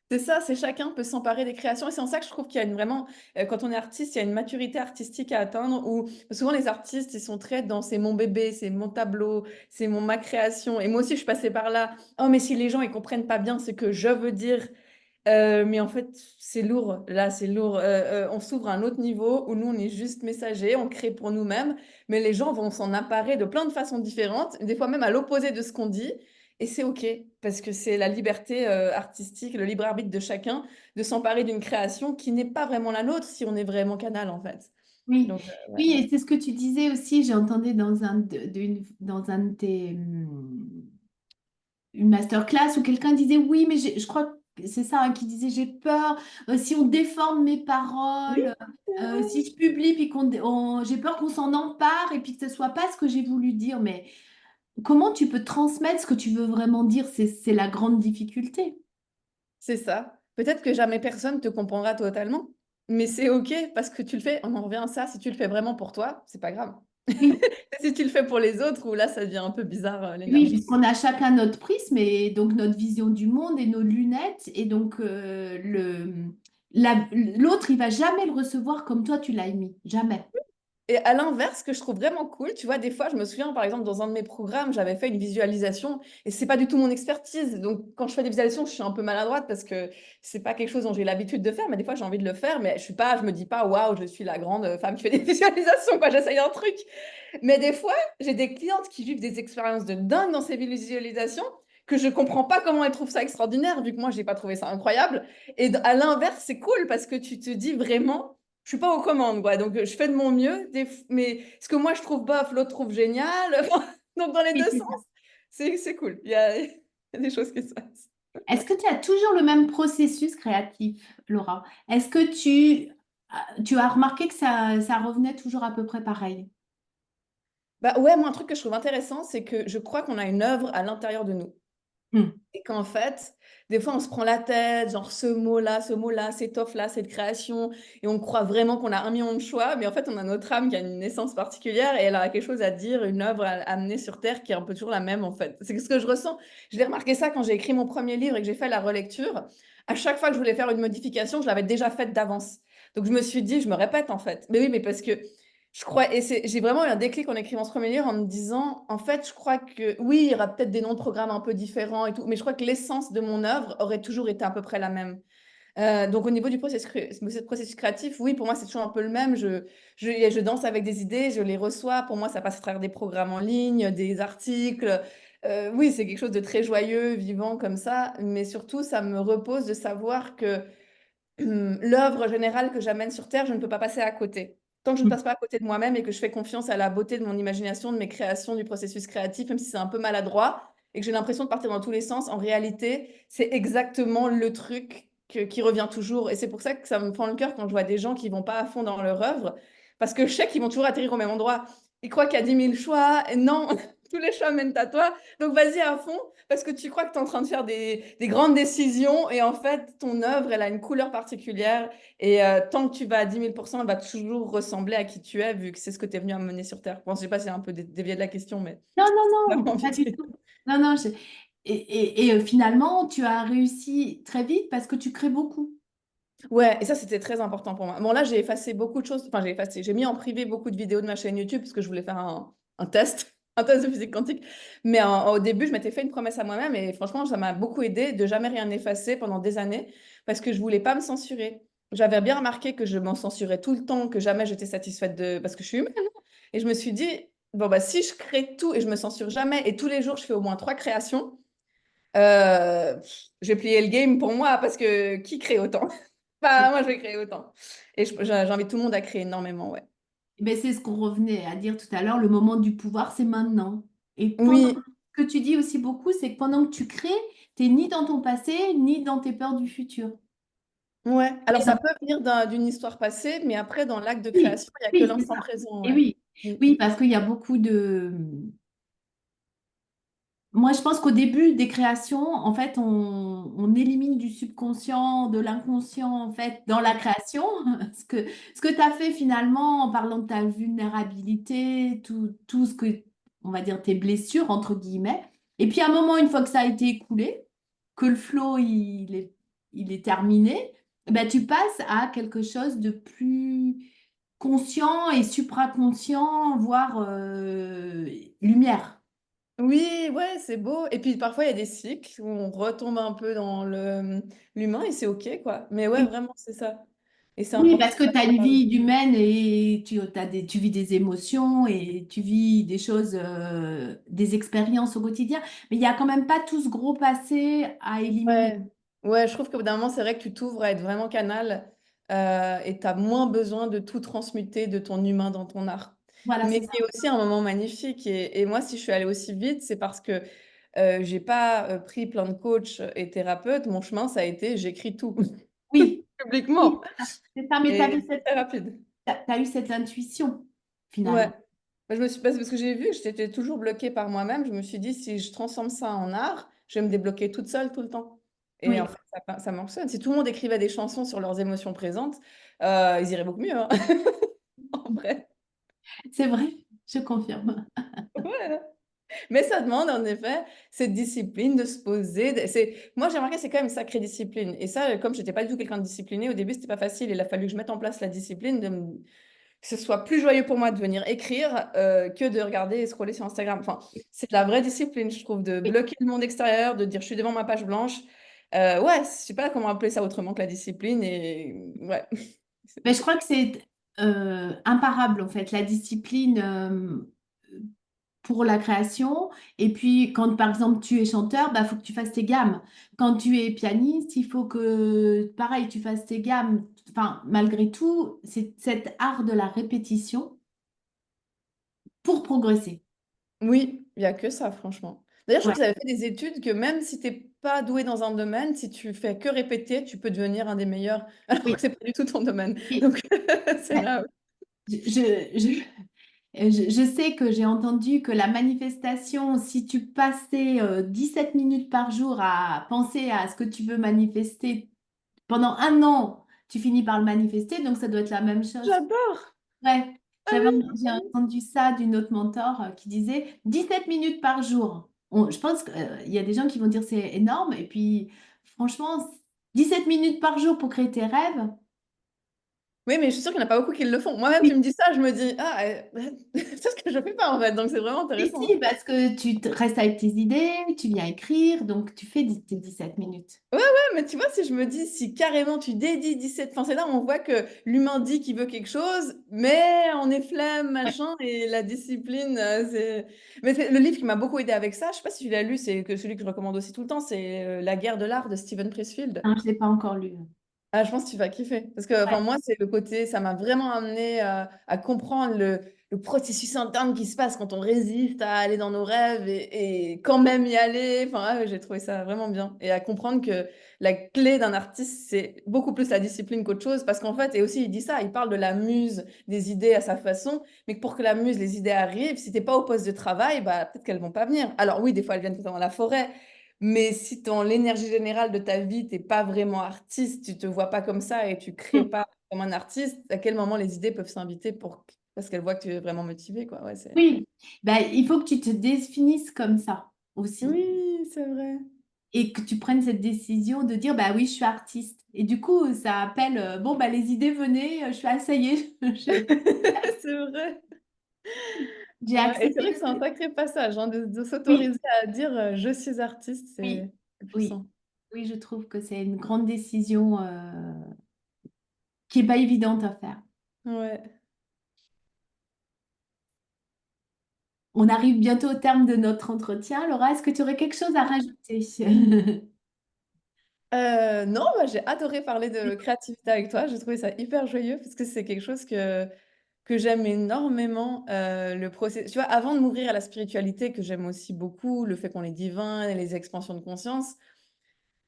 Speaker 2: C'est ça, c'est chacun peut s'emparer des créations. Et c'est en ça que je trouve qu'il y a vraiment, quand on est artiste, il y a une maturité artistique à atteindre où souvent les artistes, ils sont très dans c'est mon bébé, c'est mon tableau, c'est ma création. Et moi aussi, je suis passée par là. Oh, mais si les gens, ils comprennent pas bien ce que je veux dire, mais en fait, c'est lourd. Là, c'est lourd. On s'ouvre à un autre niveau où nous, on est juste messagers, on crée pour nous-mêmes, mais les gens vont s'en emparer de plein de façons différentes, des fois même à l'opposé de ce qu'on dit. Et c'est OK, parce que c'est la liberté artistique, le libre arbitre de chacun de s'emparer d'une création qui n'est pas vraiment la nôtre si on est vraiment canal, en fait.
Speaker 3: Oui,
Speaker 2: Donc, ouais,
Speaker 3: oui,
Speaker 2: ouais.
Speaker 3: et c'est ce que tu disais aussi, j'ai entendu dans un de tes une masterclass où quelqu'un disait oui, mais je crois que c'est ça hein, qui disait j'ai peur si on déforme mes
Speaker 2: Oui,
Speaker 3: paroles,
Speaker 2: c'est vrai.
Speaker 3: si je publie puis j'ai peur qu'on s'en empare et puis que ce soit pas ce que j'ai voulu dire. Mais comment tu peux transmettre ce que tu veux vraiment dire? C'est la grande difficulté.
Speaker 2: C'est ça. Peut-être que jamais personne te comprendra totalement, mais c'est OK parce que tu le fais. On en revient à ça. Si tu le fais vraiment pour toi, c'est pas grave.
Speaker 3: Oui,
Speaker 2: Si tu le fais pour les autres, ou là, ça devient un peu bizarre,
Speaker 3: oui,
Speaker 2: l'énergie.
Speaker 3: puisqu'on a chacun notre prisme et donc notre vision du monde et nos lunettes. Et donc, l'autre, il va jamais le recevoir comme toi, tu l'as émis. Jamais.
Speaker 2: Et à l'inverse, ce que je trouve vraiment cool, tu vois, des fois, je me souviens, par exemple, dans un de mes programmes, j'avais fait une visualisation et c'est pas du tout mon expertise. Donc, quand je fais des visualisations, je suis un peu maladroite parce que c'est pas quelque chose dont j'ai l'habitude de faire, mais des fois, j'ai envie de le faire, mais je me dis pas, waouh, je suis la grande femme qui fait des visualisations, quoi, j'essaye un truc. Mais des fois, j'ai des clientes qui vivent des expériences de dingue dans ces visualisations que je comprends pas comment elles trouvent ça extraordinaire, vu que moi, j'ai pas trouvé ça incroyable. Et à l'inverse, c'est cool parce que tu te dis vraiment, je suis pas aux commandes, quoi. Donc, je fais de mon mieux. Mais ce que moi, je trouve bof, l'autre trouve génial. Donc, dans les deux
Speaker 3: Oui, c'est ça.
Speaker 2: sens, c'est cool. Il y a des choses qui se passent.
Speaker 3: Est-ce que tu as toujours le même processus créatif, Laura? Est-ce que tu as remarqué que ça revenait toujours à peu près pareil?
Speaker 2: Bah ouais, moi, un truc que je trouve intéressant, c'est que je crois qu'on a une œuvre à l'intérieur de nous.
Speaker 3: Hmm.
Speaker 2: Et qu'en fait, des fois, on se prend la tête, genre ce mot-là, cette offre-là, cette création, et on croit vraiment qu'on a un million de choix, mais en fait, on a notre âme qui a une naissance particulière et elle a quelque chose à dire, une œuvre à amener sur Terre qui est un peu toujours la même, en fait. C'est ce que je ressens. Je l'ai remarqué ça quand j'ai écrit mon premier livre et que j'ai fait la relecture. À chaque fois que je voulais faire une modification, je l'avais déjà faite d'avance. Donc, je me suis dit, je me répète, en fait. Mais oui, mais parce que je crois, et j'ai vraiment eu un déclic en écrivant ce premier livre en me disant, en fait, je crois que oui, il y aura peut-être des noms de programmes un peu différents et tout, mais je crois que l'essence de mon œuvre aurait toujours été à peu près la même. Donc au niveau du processus créatif, oui, pour moi, c'est toujours un peu le même. Je danse avec des idées, je les reçois. Pour moi, ça passe à travers des programmes en ligne, des articles. Oui, c'est quelque chose de très joyeux, vivant comme ça, mais surtout, ça me repose de savoir que l'œuvre générale que j'amène sur Terre, je ne peux pas passer à côté. Tant que je ne passe pas à côté de moi-même et que je fais confiance à la beauté de mon imagination, de mes créations, du processus créatif, même si c'est un peu maladroit et que j'ai l'impression de partir dans tous les sens, en réalité, c'est exactement le truc qui revient toujours. Et c'est pour ça que ça me prend le cœur quand je vois des gens qui vont pas à fond dans leur œuvre, parce que je sais qu'ils vont toujours atterrir au même endroit. Ils croient qu'il y a 10 000 choix. Et non, tous les choix mènent à toi. Donc, vas-y à fond parce que tu crois que tu es en train de faire des grandes décisions et en fait, ton œuvre, elle a une couleur particulière et tant que tu vas à 10 000%, elle va toujours ressembler à qui tu es vu que c'est ce que tu es venu à mener sur Terre. Bon, je sais pas si c'est un peu dévié de la question, mais
Speaker 3: Non,
Speaker 2: j'ai
Speaker 3: non,
Speaker 2: vraiment
Speaker 3: non,
Speaker 2: envie
Speaker 3: pas
Speaker 2: de
Speaker 3: du
Speaker 2: dire.
Speaker 3: tout. Non, non, finalement, tu as réussi très vite parce que tu crées beaucoup.
Speaker 2: Ouais, et ça, c'était très important pour moi. Bon, là, j'ai effacé beaucoup de choses. Enfin, j'ai mis en privé beaucoup de vidéos de ma chaîne YouTube parce que je voulais faire un test, un test de physique quantique. Mais au début, je m'étais fait une promesse à moi-même et franchement, ça m'a beaucoup aidé de jamais rien effacer pendant des années parce que je voulais pas me censurer. J'avais bien remarqué que je m'en censurais tout le temps, que jamais j'étais satisfaite de... Parce que je suis humaine. Et je me suis dit, bon, bah, si je crée tout et je me censure jamais et tous les jours, je fais au moins 3 créations, je vais plier le game pour moi parce que qui crée autant? Bah, moi, je vais créer autant. Et j'invite tout le monde à créer énormément, ouais.
Speaker 3: Ben, c'est ce qu'on revenait à dire tout à l'heure, le moment du pouvoir, c'est maintenant. Et pendant
Speaker 2: Oui,
Speaker 3: ce que tu dis aussi beaucoup, c'est que pendant que tu crées, tu n'es ni dans ton passé, ni dans tes peurs du futur.
Speaker 2: ouais. Alors,
Speaker 3: Et
Speaker 2: ça
Speaker 3: donc,
Speaker 2: peut venir d'une histoire passée, mais après, dans l'acte de
Speaker 3: oui,
Speaker 2: création, il n'y a que
Speaker 3: oui, c'est
Speaker 2: l'instant
Speaker 3: ça.
Speaker 2: présent,
Speaker 3: Et
Speaker 2: ouais.
Speaker 3: oui,
Speaker 2: Mm.
Speaker 3: oui, parce qu'il y a beaucoup de... Moi, je pense qu'au début des créations, en fait, on élimine du subconscient, de l'inconscient, en fait, dans la création. Ce que tu as fait finalement en parlant de ta vulnérabilité, tout ce que, on va dire, tes blessures, entre guillemets. Et puis, à un moment, une fois que ça a été écoulé, que le flow, il est terminé, ben, tu passes à quelque chose de plus conscient et supraconscient, voire lumière.
Speaker 2: Oui, ouais, c'est beau. Et puis, parfois, il y a des cycles où on retombe un peu dans l'humain et c'est OK, quoi. Mais ouais, vraiment, c'est ça. Et c'est
Speaker 3: Oui,
Speaker 2: important
Speaker 3: parce que tu as
Speaker 2: d'en
Speaker 3: une
Speaker 2: parler.
Speaker 3: vie humaine et tu vis des émotions et tu vis des choses, des expériences au quotidien. Mais il n'y a quand même pas tout ce gros passé à éliminer.
Speaker 2: Ouais, ouais, je trouve qu'au bout d'un moment, c'est vrai que tu t'ouvres à être vraiment canal et tu as moins besoin de tout transmuter de ton humain dans ton art.
Speaker 3: Voilà,
Speaker 2: Mais
Speaker 3: c'est ça.
Speaker 2: qui est aussi un moment magnifique. Et moi, si je suis allée aussi vite, c'est parce que j'ai pas pris plein de coachs et thérapeutes. Mon chemin, ça a été j'écris tout
Speaker 3: Oui, oui,
Speaker 2: publiquement.
Speaker 3: c'est ça. Mais tu
Speaker 2: Et
Speaker 3: as
Speaker 2: c'est très rapide.
Speaker 3: eu cette intuition,
Speaker 2: Ouais.
Speaker 3: finalement.
Speaker 2: Bah, parce que j'ai vu que j'étais toujours bloquée par moi-même. Je me suis dit, si je transforme ça en art, je vais me débloquer toute seule tout le temps. Et en
Speaker 3: Oui,
Speaker 2: fait, ça fonctionne. Si tout le monde écrivait des chansons sur leurs émotions présentes, ils iraient beaucoup mieux, hein. En vrai.
Speaker 3: c'est vrai, je confirme.
Speaker 2: Ouais. Mais ça demande en effet cette discipline de se poser. Moi, j'ai remarqué c'est quand même une sacrée discipline. Et ça, comme je n'étais pas du tout quelqu'un de discipliné, au début, c'était pas facile. Il a fallu que je mette en place la discipline que ce soit plus joyeux pour moi de venir écrire que de regarder et scroller sur Instagram. Enfin, c'est de la vraie discipline, je trouve, de
Speaker 3: Oui.
Speaker 2: bloquer le monde extérieur, de dire je suis devant ma page blanche. Ouais, je sais pas comment appeler ça autrement que la discipline. Et ouais.
Speaker 3: Mais je crois que c'est imparable, en fait, la discipline. Pour la création. Et puis, quand par exemple tu es chanteur, bah, faut que tu fasses tes gammes. Quand tu es pianiste, il faut que, pareil, tu fasses tes gammes. Enfin, malgré tout, c'est cet art de la répétition pour progresser.
Speaker 2: Oui, il n'y a que ça, franchement. D'ailleurs, je
Speaker 3: Ouais.
Speaker 2: trouve qu'ils avaient fait des études que même si tu n'es pas doué dans un domaine, si tu fais que répéter, tu peux devenir un des meilleurs, alors
Speaker 3: Oui.
Speaker 2: que c'est pas du tout ton domaine.
Speaker 3: Et,
Speaker 2: Donc, c'est
Speaker 3: ouais,
Speaker 2: là.
Speaker 3: je, je, je sais que j'ai entendu que la manifestation, si tu passais 7 minutes par jour à penser à ce que tu veux manifester pendant un an, tu finis par le manifester, donc ça doit être la même chose.
Speaker 2: J'adore.
Speaker 3: Ouais,
Speaker 2: Ah oui.
Speaker 3: j'ai entendu ça d'une autre mentor qui disait 17 minutes par jour. Je pense qu'il y a des gens qui vont dire c'est énorme, et puis franchement, 17 minutes par jour pour créer tes rêves.
Speaker 2: Oui, mais je suis sûre qu'il n'y en a pas beaucoup qui le font. Moi-même, tu
Speaker 3: Oui,
Speaker 2: me dis ça, je me dis, ah, c'est ce que je fais pas en fait, donc c'est vraiment
Speaker 3: si,
Speaker 2: intéressant.
Speaker 3: si, parce que restes avec tes idées, tu viens écrire, donc tu fais tes 17 minutes.
Speaker 2: Ouais, mais tu vois, si je me dis, si carrément tu dédies 17, enfin, c'est là où on voit que l'humain dit qu'il veut quelque chose, mais on est flemme,
Speaker 3: Ouais.
Speaker 2: machin, et la discipline, c'est. Mais le livre qui m'a beaucoup aidé avec ça, je sais pas si tu l'as lu, c'est que celui que je recommande aussi tout le temps, c'est La guerre de l'art de Steven Pressfield.
Speaker 3: Non, je ne l'ai pas encore lu.
Speaker 2: Ah, je pense que tu vas kiffer. Parce que, enfin,
Speaker 3: Ouais.
Speaker 2: moi, c'est le côté, ça m'a vraiment amené à comprendre le processus interne qui se passe quand on résiste à aller dans nos rêves et quand même y aller. Enfin, ouais, j'ai trouvé ça vraiment bien. Et à comprendre que la clé d'un artiste, c'est beaucoup plus la discipline qu'autre chose. Parce qu'en fait, et aussi, il dit ça, il parle de la muse, des idées à sa façon, mais que pour que la muse, les idées arrivent, si t'es pas au poste de travail, bah, peut-être qu'elles vont pas venir. Alors oui, des fois, elles viennent dans la forêt, mais si dans l'énergie générale de ta vie, t'es pas vraiment artiste, tu te vois pas comme ça et tu crées
Speaker 3: Mm.
Speaker 2: pas comme un artiste, à quel moment les idées peuvent s'inviter parce qu'elles voient que tu es vraiment motivé, quoi. Ouais,
Speaker 3: Oui, ben, il faut que tu te définisses comme ça aussi.
Speaker 2: Oui, c'est vrai.
Speaker 3: Et que tu prennes cette décision de dire, bah oui, je suis artiste. Et du coup, ça appelle, bon, bah les idées venaient, je suis, ah, ça y est,
Speaker 2: C'est vrai.
Speaker 3: j'ai
Speaker 2: Ouais, et c'est vrai
Speaker 3: accepté.
Speaker 2: que c'est un sacré passage, hein, de
Speaker 3: Oui,
Speaker 2: s'autoriser à dire je suis artiste,
Speaker 3: oui,
Speaker 2: c'est
Speaker 3: oui,
Speaker 2: puissant.
Speaker 3: oui, je trouve que c'est une grande décision qui n'est pas évidente à faire.
Speaker 2: Ouais.
Speaker 3: On arrive bientôt au terme de notre entretien. Laura, est-ce que tu aurais quelque chose à rajouter?
Speaker 2: Non, bah, j'ai adoré parler de créativité avec toi. J'ai trouvé ça hyper joyeux parce que c'est quelque chose que j'aime énormément. Le processus, tu vois, avant de m'ouvrir à la spiritualité, que j'aime aussi beaucoup, le fait qu'on est divin et les expansions de conscience,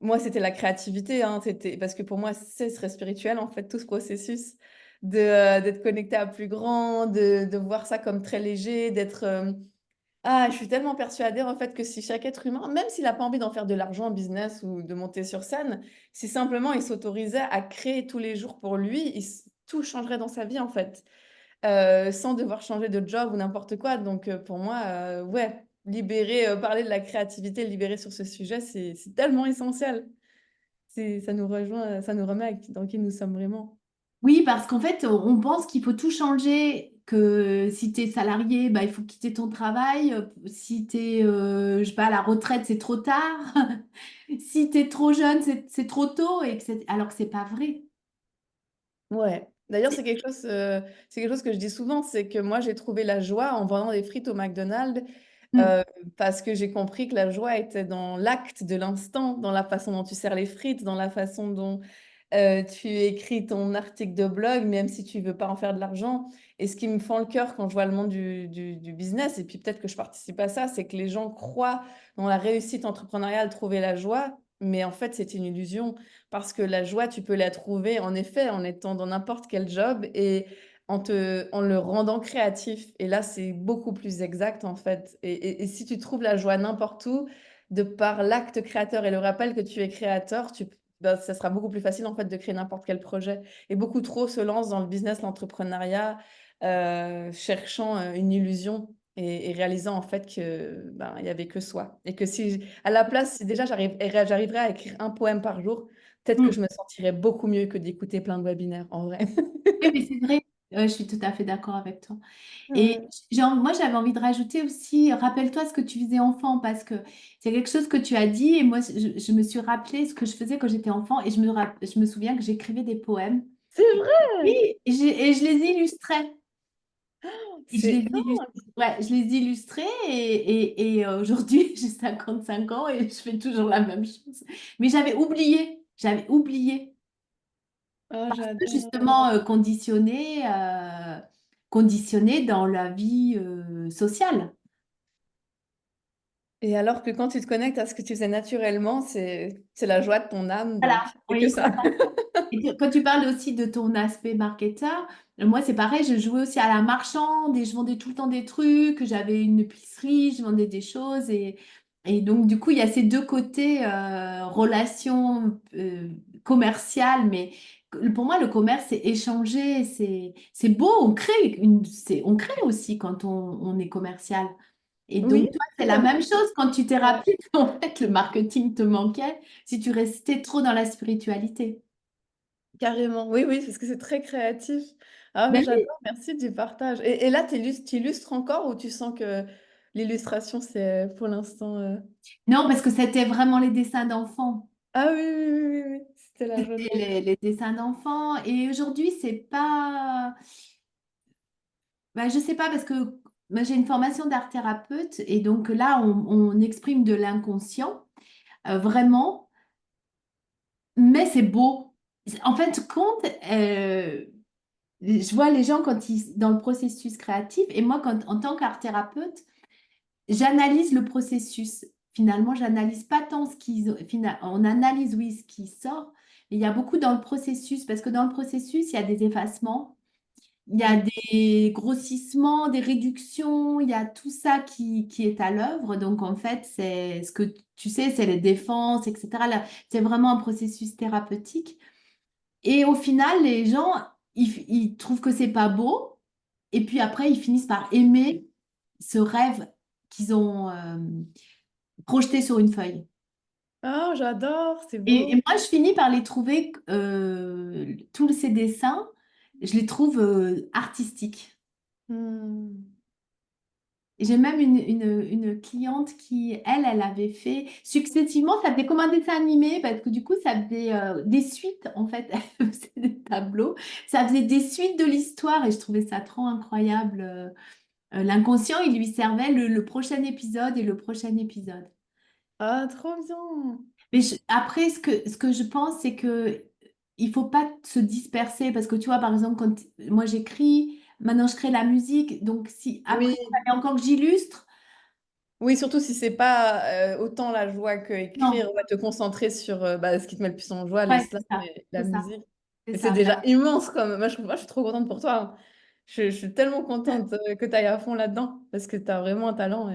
Speaker 2: moi, c'était la créativité, hein, c'était parce que pour moi, c'est très spirituel, en fait, tout ce processus d'être connecté à plus grand, de voir ça comme très léger, d'être... je suis tellement persuadée, en fait, que si chaque être humain, même s'il n'a pas envie d'en faire de l'argent en business ou de monter sur scène, si simplement il s'autorisait à créer tous les jours pour lui, tout changerait dans sa vie, en fait, sans devoir changer de job ou n'importe quoi. Donc, pour moi, ouais, libérer, parler de la créativité, libérer sur ce sujet, c'est tellement essentiel. Ça nous rejoint, ça nous remet dans qui nous sommes vraiment.
Speaker 3: Oui, parce qu'en fait, on pense qu'il faut tout changer, que si tu es salarié, bah, il faut quitter ton travail. Si tu es, je sais pas, à la retraite, c'est trop tard. Si tu es trop jeune, c'est trop tôt, alors que c'est pas vrai.
Speaker 2: Ouais. D'ailleurs, c'est quelque chose que je dis souvent, c'est que moi, j'ai trouvé la joie en vendant des frites au McDonald's,
Speaker 3: Mm.
Speaker 2: euh, parce que j'ai compris que la joie était dans l'acte de l'instant, dans la façon dont tu sers les frites, dans la façon dont tu écris ton article de blog, même si tu veux pas en faire de l'argent. Et ce qui me fend le cœur quand je vois le monde du business, et puis peut-être que je participe à ça, c'est que les gens croient dans la réussite entrepreneuriale, trouver la joie, mais en fait, c'est une illusion. Parce que la joie, tu peux la trouver en effet en étant dans n'importe quel job et en le rendant créatif. Et là, c'est beaucoup plus exact en fait. Et si tu trouves la joie n'importe où, de par l'acte créateur et le rappel que tu es créateur, ben, ça sera beaucoup plus facile en fait de créer n'importe quel projet. Et beaucoup trop se lancent dans le business, l'entrepreneuriat, cherchant une illusion. Et réalisant en fait que ben, il y avait que soi et que si à la place si déjà j'arriverais à écrire un poème par jour, peut-être que
Speaker 3: Mm.
Speaker 2: je me sentirais beaucoup mieux que d'écouter plein de webinaires, en vrai.
Speaker 3: Oui, mais c'est vrai. Je suis tout à fait d'accord avec toi. Et
Speaker 2: Ouais.
Speaker 3: moi, j'avais envie de rajouter aussi, rappelle-toi ce que tu faisais enfant, parce que c'est quelque chose que tu as dit, et moi, je me suis rappelé ce que je faisais quand j'étais enfant, et je me souviens que j'écrivais des poèmes.
Speaker 2: C'est
Speaker 3: Et, oui,
Speaker 2: vrai!
Speaker 3: et je les illustrais. Et
Speaker 2: C'est... Non,
Speaker 3: ouais, je les illustrais, et aujourd'hui, j'ai 55 ans, et je fais toujours la même chose. Mais j'avais oublié.
Speaker 2: j'adore.
Speaker 3: Justement conditionné dans la vie sociale.
Speaker 2: Et alors que quand tu te connectes à ce que tu faisais naturellement, c'est la joie de ton âme,
Speaker 3: Voilà,
Speaker 2: donc c'est que
Speaker 3: oui,
Speaker 2: ça.
Speaker 3: quand tu parles aussi de ton aspect marketeur, moi c'est pareil, je jouais aussi à la marchande et je vendais tout le temps des trucs, j'avais une épicerie, je vendais des choses et donc du coup il y a ces deux côtés, relations commerciales, mais pour moi le commerce c'est échanger, c'est beau, on crée aussi quand on est commercial. Et
Speaker 2: Oui,
Speaker 3: donc toi c'est
Speaker 2: tout
Speaker 3: la
Speaker 2: à
Speaker 3: même
Speaker 2: fait.
Speaker 3: chose quand tu t'es
Speaker 2: Ouais,
Speaker 3: rappelé qu'en fait le marketing te manquait si tu restais trop dans la spiritualité.
Speaker 2: carrément. Oui, oui, parce que c'est très créatif. Ah, mais
Speaker 3: Ben oui.
Speaker 2: j'adore, merci du partage. Et là, tu illustres encore ou tu sens que l'illustration, c'est pour l'instant...
Speaker 3: Non, parce que c'était vraiment les dessins d'enfants.
Speaker 2: Ah oui, oui, oui, oui, oui. C'était la joie de
Speaker 3: C'était
Speaker 2: l'enfant.
Speaker 3: les dessins d'enfants. Et aujourd'hui, c'est pas. Ben, je sais pas, parce que moi, j'ai une formation d'art thérapeute. Et donc là, on exprime de l'inconscient, vraiment. Mais c'est beau. En fait, compte, je vois les gens quand ils dans le processus créatif, et moi, en tant qu'art thérapeute, j'analyse le processus. Finalement, j'analyse pas tant on analyse, oui, ce qui sort, mais il y a beaucoup dans le processus, parce que dans le processus, il y a des effacements, il y a
Speaker 2: Mm.
Speaker 3: des grossissements, des réductions, il y a tout ça qui est à l'œuvre. Donc, en fait, c'est ce que tu sais, c'est les défenses, etc. Là, c'est vraiment un processus thérapeutique. Et au final, les gens, ils trouvent que c'est pas beau. Et puis après, ils finissent par aimer ce rêve qu'ils ont projeté sur une feuille.
Speaker 2: Oh, j'adore, c'est
Speaker 3: Et
Speaker 2: beau.
Speaker 3: moi, je finis par les trouver, tous ces dessins, je les trouve artistiques.
Speaker 2: Hmm.
Speaker 3: J'ai même une cliente qui, elle avait fait successivement, ça faisait comme un dessin animé, parce que du coup, ça faisait des suites, en fait, elle faisait des tableaux, ça faisait des suites de l'histoire, et je trouvais ça trop incroyable. L'inconscient, il lui servait le prochain épisode et le prochain épisode.
Speaker 2: Ah, trop bien.
Speaker 3: Mais après, ce que je pense, c'est que il faut pas se disperser, parce que tu vois, par exemple, quand moi j'écris, maintenant je crée la musique, donc si après,
Speaker 2: Oui,
Speaker 3: il fallait encore que j'illustre,
Speaker 2: oui, surtout si c'est pas autant la joie que écrire,
Speaker 3: non.
Speaker 2: on va te concentrer sur bah, ce qui te met le plus en joie, les
Speaker 3: Ouais,
Speaker 2: slides
Speaker 3: c'est ça.
Speaker 2: et la
Speaker 3: C'est ça.
Speaker 2: musique.
Speaker 3: C'est
Speaker 2: Et c'est
Speaker 3: ça.
Speaker 2: déjà immense comme. Moi, je suis trop contente pour toi, hein. Je suis tellement contente que tu ailles à fond là-dedans parce que tu as vraiment un talent.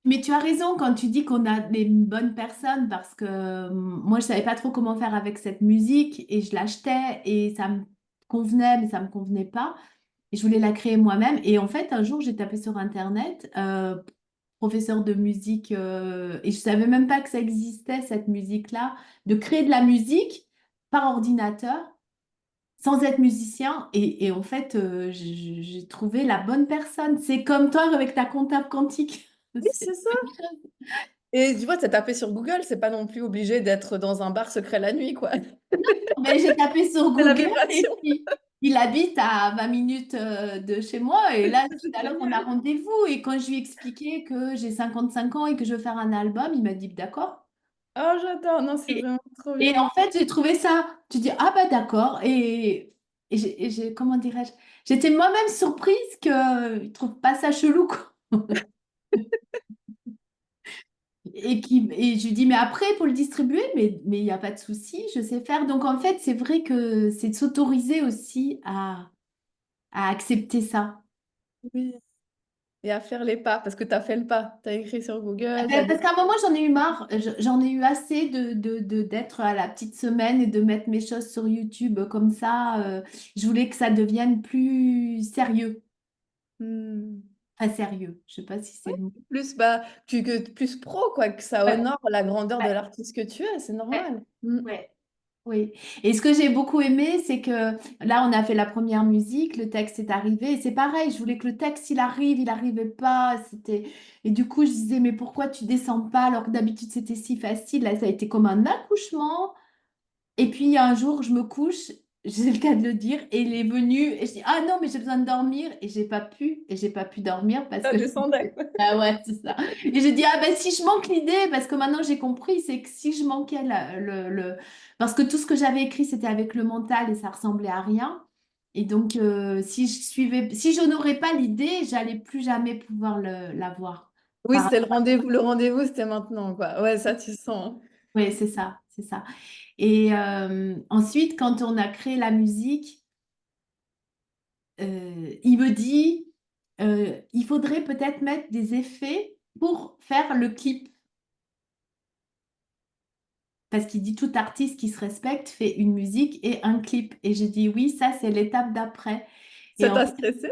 Speaker 3: Mais tu as raison quand tu dis qu'on a des bonnes personnes, parce que moi, je savais pas trop comment faire avec cette musique, et je l'achetais et ça me convenait, mais ça me convenait pas. Et je voulais la créer moi-même. Et en fait, un jour, j'ai tapé sur Internet, professeur de musique, et je savais même pas que ça existait, cette musique-là, de créer de la musique par ordinateur, sans être musicien. Et en fait, j'ai trouvé la bonne personne. C'est comme toi avec ta comptable quantique.
Speaker 2: Oui,
Speaker 3: C'est
Speaker 2: c'est ça.
Speaker 3: la même chose.
Speaker 2: Et tu vois, tu as tapé sur Google, c'est pas non plus obligé d'être dans un bar secret la nuit, quoi.
Speaker 3: Ben, j'ai tapé sur
Speaker 2: C'est la
Speaker 3: Google, et
Speaker 2: vibration.
Speaker 3: puis il habite à 20 minutes de chez moi. Et là, tout
Speaker 2: C'est
Speaker 3: à l'heure, on a
Speaker 2: génial.
Speaker 3: rendez-vous. Et quand je lui ai expliqué que j'ai 55 ans et que je veux faire un album, il m'a dit d'accord.
Speaker 2: Oh, j'adore. Non, c'est
Speaker 3: Et,
Speaker 2: vraiment trop
Speaker 3: et
Speaker 2: bien.
Speaker 3: en fait, j'ai trouvé ça. Tu dis, ah bah d'accord. Comment dirais-je? J'étais moi-même surprise qu'il ne trouve pas ça chelou, quoi. Et je lui dis, mais après, il faut le distribuer, mais il n'y a pas de souci, je sais faire. Donc en fait, c'est vrai que c'est de s'autoriser aussi à accepter ça.
Speaker 2: Oui. Et à faire les pas, parce que tu as fait le pas. Tu as écrit sur
Speaker 3: Ah
Speaker 2: Google, tu as
Speaker 3: ben, parce qu'à un moment, j'en ai eu marre, j'en ai eu assez d'être à la petite semaine et de mettre mes choses sur YouTube comme ça. Je voulais que ça devienne plus sérieux. Enfin, sérieux, je sais pas si c'est le mot.
Speaker 2: plus, bah, plus pro, quoi, que ça
Speaker 3: Ouais,
Speaker 2: honore la grandeur de
Speaker 3: ouais,
Speaker 2: l'artiste que tu es, c'est
Speaker 3: ouais,
Speaker 2: normal.
Speaker 3: ouais. Oui. Et ce que j'ai beaucoup aimé, c'est que là, on a fait la première musique, le texte est arrivé, et c'est pareil, je voulais que le texte, il arrivait pas, et du coup, je disais, mais pourquoi tu descends pas alors que d'habitude c'était si facile? Là, ça a été comme un accouchement. Et puis un jour, je me couche, j'ai le cas de le dire, et il est venu, et je dis, ah non, mais j'ai besoin de dormir, et j'ai pas pu dormir parce
Speaker 2: Ça
Speaker 3: que
Speaker 2: descendait, quoi.
Speaker 3: ah ouais, c'est ça. Et j'ai dit, ah ben si je manque l'idée, parce que maintenant j'ai compris, c'est que si je manquais Parce que tout ce que j'avais écrit, c'était avec le mental et ça ressemblait à rien. Et donc, si je n'aurais pas l'idée, j'allais plus jamais pouvoir l'avoir.
Speaker 2: Oui, c'était le rendez-vous. Le rendez-vous, c'était maintenant, quoi. Ouais, ça, tu sens, hein.
Speaker 3: Oui, c'est ça, c'est ça. Et ensuite, quand on a créé la musique, il me dit, il faudrait peut-être mettre des effets pour faire le clip. Parce qu'il dit tout artiste qui se respecte fait une musique et un clip. Et j'ai dit oui, ça c'est l'étape d'après. Et
Speaker 2: Ça t'a stressé?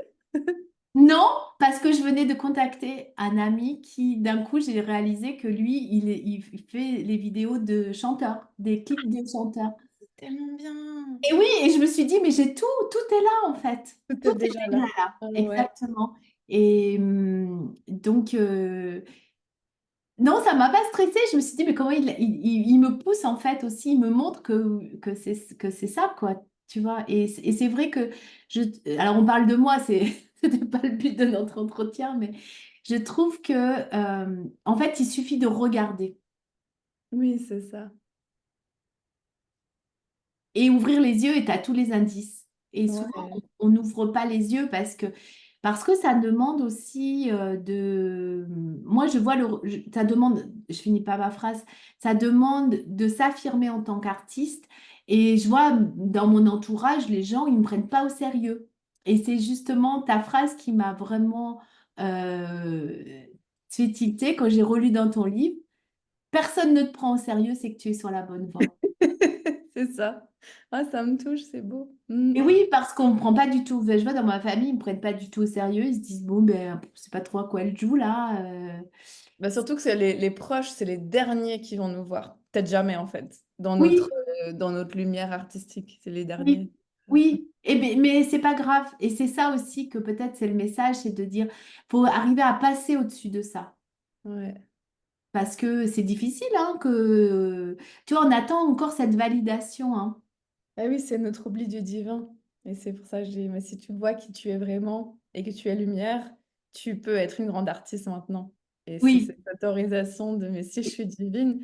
Speaker 3: non, parce que je venais de contacter un ami qui, d'un coup, j'ai réalisé que lui, il fait les vidéos de chanteurs, des clips de chanteurs.
Speaker 2: Tellement bien.
Speaker 3: Et oui, et je me suis dit, mais tout est là en fait.
Speaker 2: Tout
Speaker 3: Tout
Speaker 2: est
Speaker 3: est
Speaker 2: déjà
Speaker 3: déjà
Speaker 2: là.
Speaker 3: là,
Speaker 2: Ah ouais.
Speaker 3: exactement. Et donc, non, ça m'a pas stressée. Je me suis dit, mais comment il me pousse en fait aussi, il me montre que c'est ça, quoi. Tu vois. Et c'est vrai que je. Alors, on parle de moi, c'était pas le but de notre entretien, mais je trouve que en fait, il suffit de regarder
Speaker 2: Oui, c'est ça.
Speaker 3: et ouvrir les yeux et tu as tous les indices. Et souvent,
Speaker 2: Ouais.
Speaker 3: on n'ouvre pas les yeux parce que ça demande aussi Moi, je vois ça demande, je finis pas ma phrase, ça demande de s'affirmer en tant qu'artiste. Et je vois dans mon entourage, les gens, ils ne me prennent pas au sérieux. Et c'est justement ta phrase qui m'a vraiment euh, fait tilter quand j'ai relu dans ton livre. Personne ne te prend au sérieux, c'est que tu es sur la bonne voie.
Speaker 2: C'est ça. Ah, ça me touche, c'est beau.
Speaker 3: Et oui, parce qu'on ne prend pas du tout. Je vois dans ma famille, ils ne me prennent pas du tout au sérieux. Ils se disent, bon, ben, c'est pas trop à quoi elle joue là.
Speaker 2: Bah, surtout que c'est les proches, c'est les derniers qui vont nous voir. Peut-être jamais, en fait,
Speaker 3: Oui,
Speaker 2: dans notre lumière artistique. C'est les
Speaker 3: oui,
Speaker 2: derniers.
Speaker 3: oui. Mais c'est pas grave. Et c'est ça aussi que peut-être c'est le message, c'est de dire, faut arriver à passer au-dessus de ça.
Speaker 2: Ouais.
Speaker 3: Parce que c'est difficile, hein, tu vois, on attend encore cette validation, hein.
Speaker 2: Ah oui, c'est notre oubli du divin. Et c'est pour ça que je dis, mais si tu vois qui tu es vraiment et que tu es lumière, tu peux être une grande artiste maintenant. Et c'est
Speaker 3: Oui.
Speaker 2: cette autorisation de, mais si je suis divine,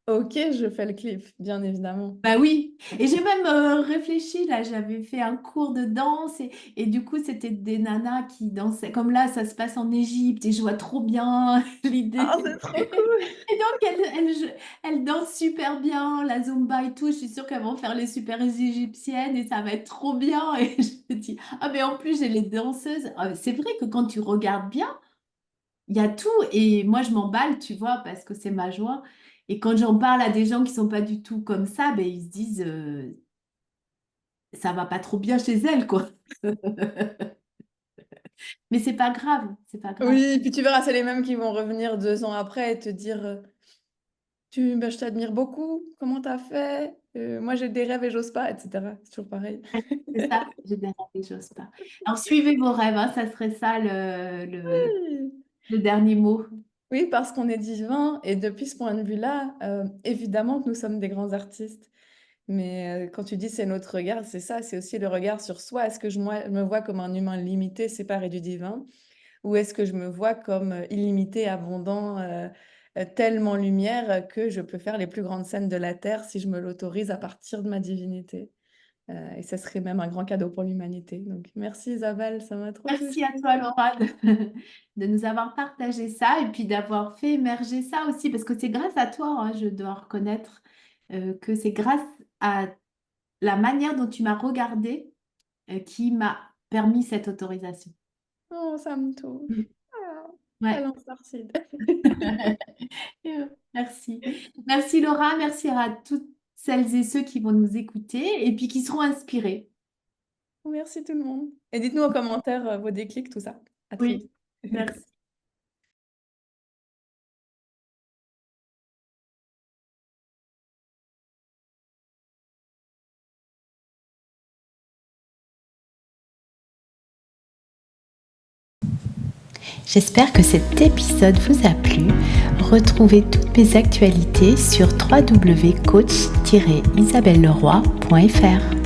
Speaker 2: ok, je fais le clip, bien évidemment.
Speaker 3: Bah oui, et j'ai même réfléchi, là, j'avais fait un cours de danse et du coup c'était des nanas qui dansaient, comme là ça se passe en Égypte et je vois trop bien
Speaker 2: Ah,
Speaker 3: l'idée.
Speaker 2: c'est trop cool!
Speaker 3: Et donc elles dansent super bien, la Zumba et tout, je suis sûre qu'elles vont faire les super égyptiennes et ça va être trop bien. Et je me dis, ah mais en plus j'ai les danseuses. Ah, c'est vrai que quand tu regardes bien, il y a tout et moi je m'emballe, tu vois, parce que c'est ma joie. Et quand j'en parle à des gens qui sont pas du tout comme ça, ben, ils se disent ça va pas trop bien chez elles, quoi. Mais c'est pas grave, c'est pas grave.
Speaker 2: Oui, puis tu verras, c'est les mêmes qui vont revenir 2 ans après et te dire bah, je t'admire beaucoup, comment t'as fait? Moi j'ai des rêves et j'ose pas, etc. C'est toujours pareil.
Speaker 3: C'est ça, j'ai bien compris, j'ose pas. Alors suivez vos rêves, hein, ça serait ça
Speaker 2: Oui.
Speaker 3: le dernier mot.
Speaker 2: Oui, parce qu'on est divin et depuis ce point de vue-là, évidemment que nous sommes des grands artistes. Mais quand tu dis c'est notre regard, c'est ça, c'est aussi le regard sur soi. Est-ce que je me vois comme un humain limité, séparé du divin, ou est-ce que je me vois comme illimité, abondant, tellement lumière que je peux faire les plus grandes scènes de la Terre si je me l'autorise à partir de ma divinité? Et ça serait même un grand cadeau pour l'humanité. Donc merci Isabelle, ça m'a trop touchée.
Speaker 3: Merci à toi, Laura, de nous avoir partagé ça et puis d'avoir fait émerger ça aussi, parce que c'est grâce à toi, hein, je dois reconnaître que c'est grâce à la manière dont tu m'as regardée qui m'a permis cette autorisation.
Speaker 2: Oh, ça me touche. Ah,
Speaker 3: Ouais.
Speaker 2: talent sorcier.
Speaker 3: Merci. Merci Laura, merci à toutes celles et ceux qui vont nous écouter et puis qui seront inspirés.
Speaker 2: Merci tout le monde. Et dites-nous en commentaire vos déclics, tout ça. À très
Speaker 3: Oui,
Speaker 2: vite.
Speaker 3: merci.
Speaker 1: J'espère que cet épisode vous a plu. Retrouvez toutes mes actualités sur www.coach-isabelleleroy.fr.